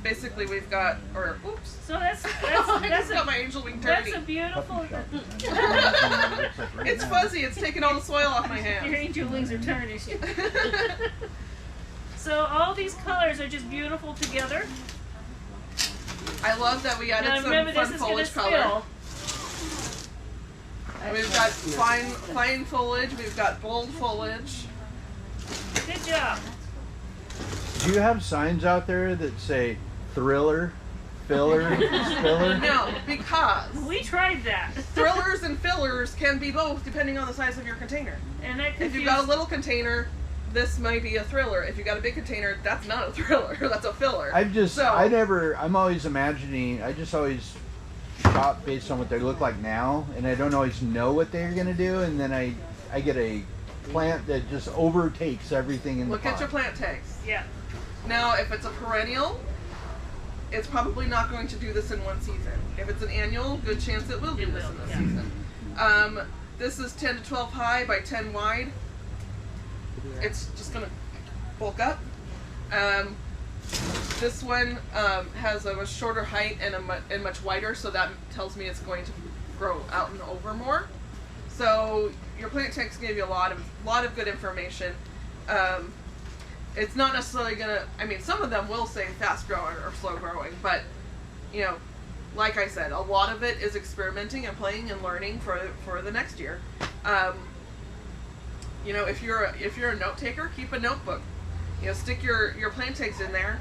basically we've got, or oops, So that's I that's just got a, my angel wing that's dirty. a beautiful. It's fuzzy. It's taking all the soil off my Your hands. angel wings are tarnished. So all these colors are just beautiful together. I love that we added Now some remember, fun this is going to foliage color. spill. We've got fine foliage. We've got bold foliage. Good job. Do you have signs out there that say thriller, filler, spiller? No, because We tried that. thrillers and fillers can be both depending on the size of your container. And that If confused. you've got a little container, this might be a thriller. If you've got a big container, that's not a thriller. That's a filler. I'm always imagining, I just always shop based on what they look like now, and I don't always know what they're going to do, and then I get a plant that just overtakes everything in Look the pot. at your plant tags. Yeah. Now, if it's a perennial, it's probably not going to do this in one season. If it's an annual, good chance it will do It this will, in this yeah. season. This is 10 to 12 high by 10 wide. It's just going to bulk up. This one has a much shorter height and much wider, so that tells me it's going to grow out and over more. So your plant tanks give you a lot of good information. It's not necessarily gonna. I mean, some of them will say fast growing or slow growing, but like I said, a lot of it is experimenting and playing and learning for the next year. If you're a note taker, keep a notebook. Stick your plant tags in there.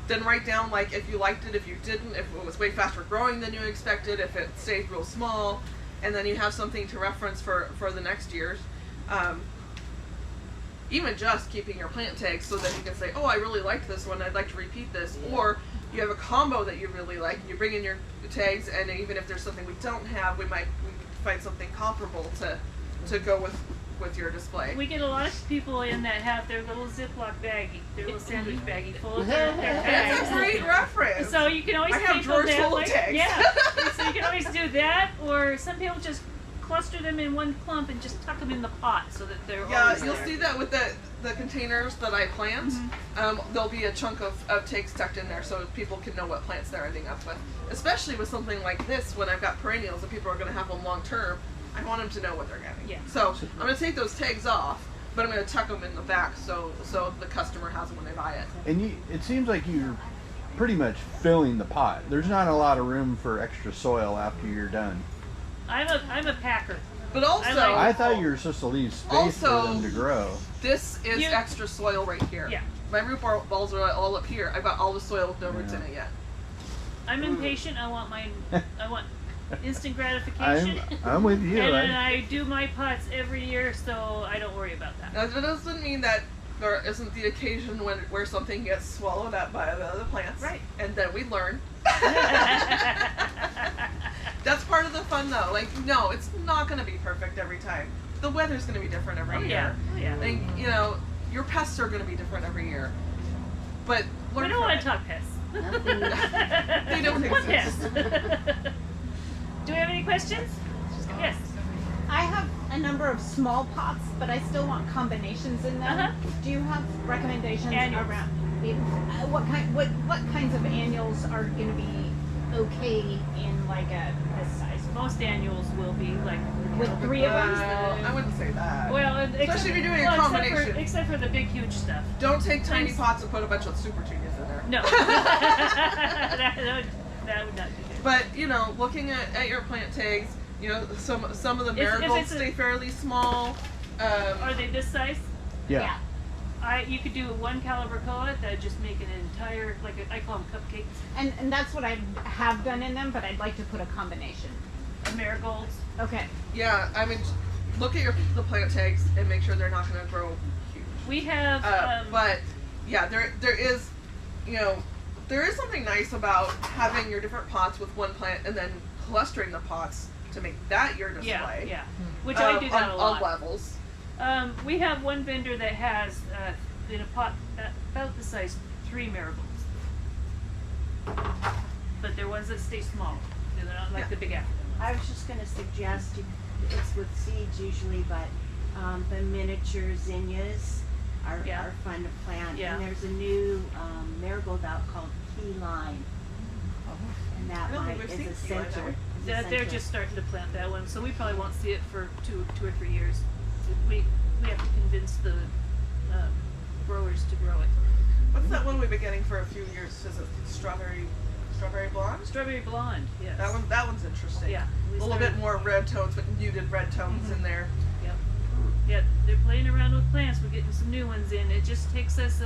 Then write down like if you liked it, if you didn't, if it was way faster growing than you expected, if it stayed real small, and then you have something to reference for the next years. Even just keeping your plant tags so that you can say, oh, I really liked this one, I'd like to repeat this. Or you have a combo that you really like, and you bring in your tags, and even if there's something we don't have, we could find something comparable to go with your display. We get a lot of people in that have their little Ziploc baggie, their little sandwich baggie full of their tags. That's a great reference. So you can always I have keep drawers them that full of way. tags. Yeah. So you can always do that, or some people just cluster them in one clump and just tuck them in the pot so that they're Yeah, always you'll there. see that with the containers that I plant. There'll be a chunk of tags tucked in there so people can know what plants they're ending up with. Especially with something like this, when I've got perennials and people are going to have them long term, I want them to know what they're getting. Yeah. So I'm going to take those tags off, but I'm going to tuck them in the back so the customer has them when they buy it. And it seems like you're pretty much filling the pot. There's not a lot of room for extra soil after you're done. I'm a packer. But also, I thought you were supposed to leave space for Also- them to grow. this is You- extra soil right here. Yeah. My root balls are all up here. I've got all the soil with no roots in it yet. I'm impatient. I want instant gratification. I'm with you. And then I do my pots every year, so I don't worry about that. Now, that doesn't mean that there isn't the occasion where something gets swallowed up by the other plants. Right. And then we learn. That's part of the fun, though. Like, no, it's not going to be perfect every time. The weather's going to be different every Oh year. yeah. Oh yeah. And, you know, your pests are going to be different every year. But We learn don't from want it. to talk pests. They don't What exist. pests? Do we have any questions? Yes. I have a number of small pots, but I still want combinations in them. Uh-huh. Do you have recommendations Annuals. around what kinds of annuals are going to be okay in like this size? Most annuals will be like With 3 of them? I wouldn't say that. well, Especially if you're doing a except combination. except for the big huge stuff. Don't take tiny Thanks. pots and put a bunch of super genius in there. No. that would not be good. But, you know, looking at your plant tags, you know, some of the If marigolds it's a- stay fairly small. Are they this size? Yeah. You could do a 1 caliber collet that would just make an entire, I call them cupcakes, And that's what I have done in them, but I'd like to put a combination. of marigolds. Okay. Yeah, I mean, look at the plant tags and make sure they're not going to grow huge. We have, But yeah, there is, you know, there is something nice about having your different pots with one plant and then clustering the pots to make that your display. yeah. Which I do that on a all lot. levels. We have one vendor that has, in a pot about the size, 3 marigolds. But they're ones that stay small. They're not like Yeah. the big African ones. I was just gonna suggest, it's with seeds usually, but, the miniature zinnias are Yeah. fun to plant. Yeah. And there's a new, marigold out called key lime. And that I don't think might, we've is a seen key lime, have center. we? is a They're center. just starting to plant that one, so we probably won't see it for two or 3 years. We have to convince the growers to grow it. What's that one we've been getting for a few years? Is it strawberry blonde? Strawberry blonde, yes. That one's interesting. Yeah. A we little started- bit more red tones, but muted red tones in there. Yep. Yeah, they're playing around with plants. We're getting some new ones in. It just takes us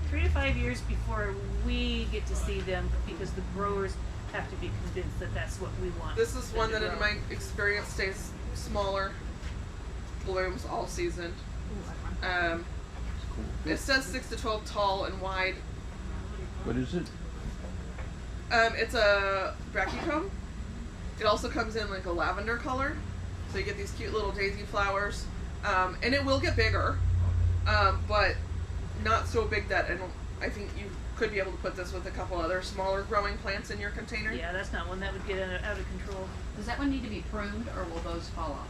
3 to 5 years before we get to see them because the growers have to be convinced that that's what we want. This is them one to that, in grow. my experience, stays smaller, blooms all season. It says 6 to 12 tall and wide. What is it? It's a brachycome. It also comes in like a lavender color, so you get these cute little daisy flowers. And it will get bigger, but not so big that I think you could be able to put this with a couple other smaller growing plants in your container. Yeah, that's not one that would get out of control. Does that one need to be pruned, or will those fall off?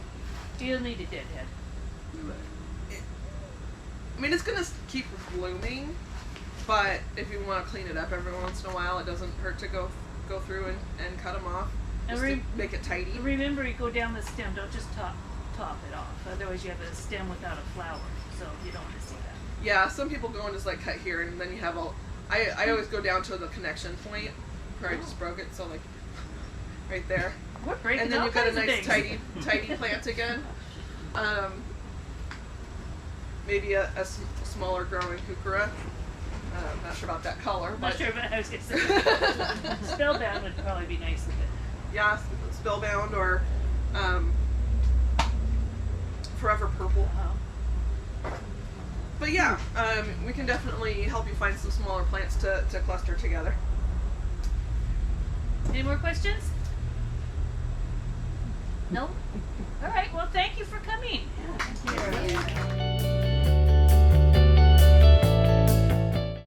You'll need a deadhead. I mean, it's gonna keep blooming, but if you want to clean it up every once in a while, it doesn't hurt to go through and cut them off, And just to make it tidy. Remember, you go down the stem. Don't just top it off. Otherwise, you have a stem without a flower. So you don't want to see that. Yeah, some people go and just like cut here, and then you have all. I always go down to the connection point where I just broke it, so like right there, We're breaking and then all you've got a kinds of nice things. tidy plant again. Maybe a smaller growing heuchera. I'm not sure about that color, I'm but not sure, but I was going to say spellbound would probably be nice with it. yeah, spellbound or forever purple. But yeah, we can definitely help you find some smaller plants to cluster together. Any more questions? No? All right. Well, thank you for coming.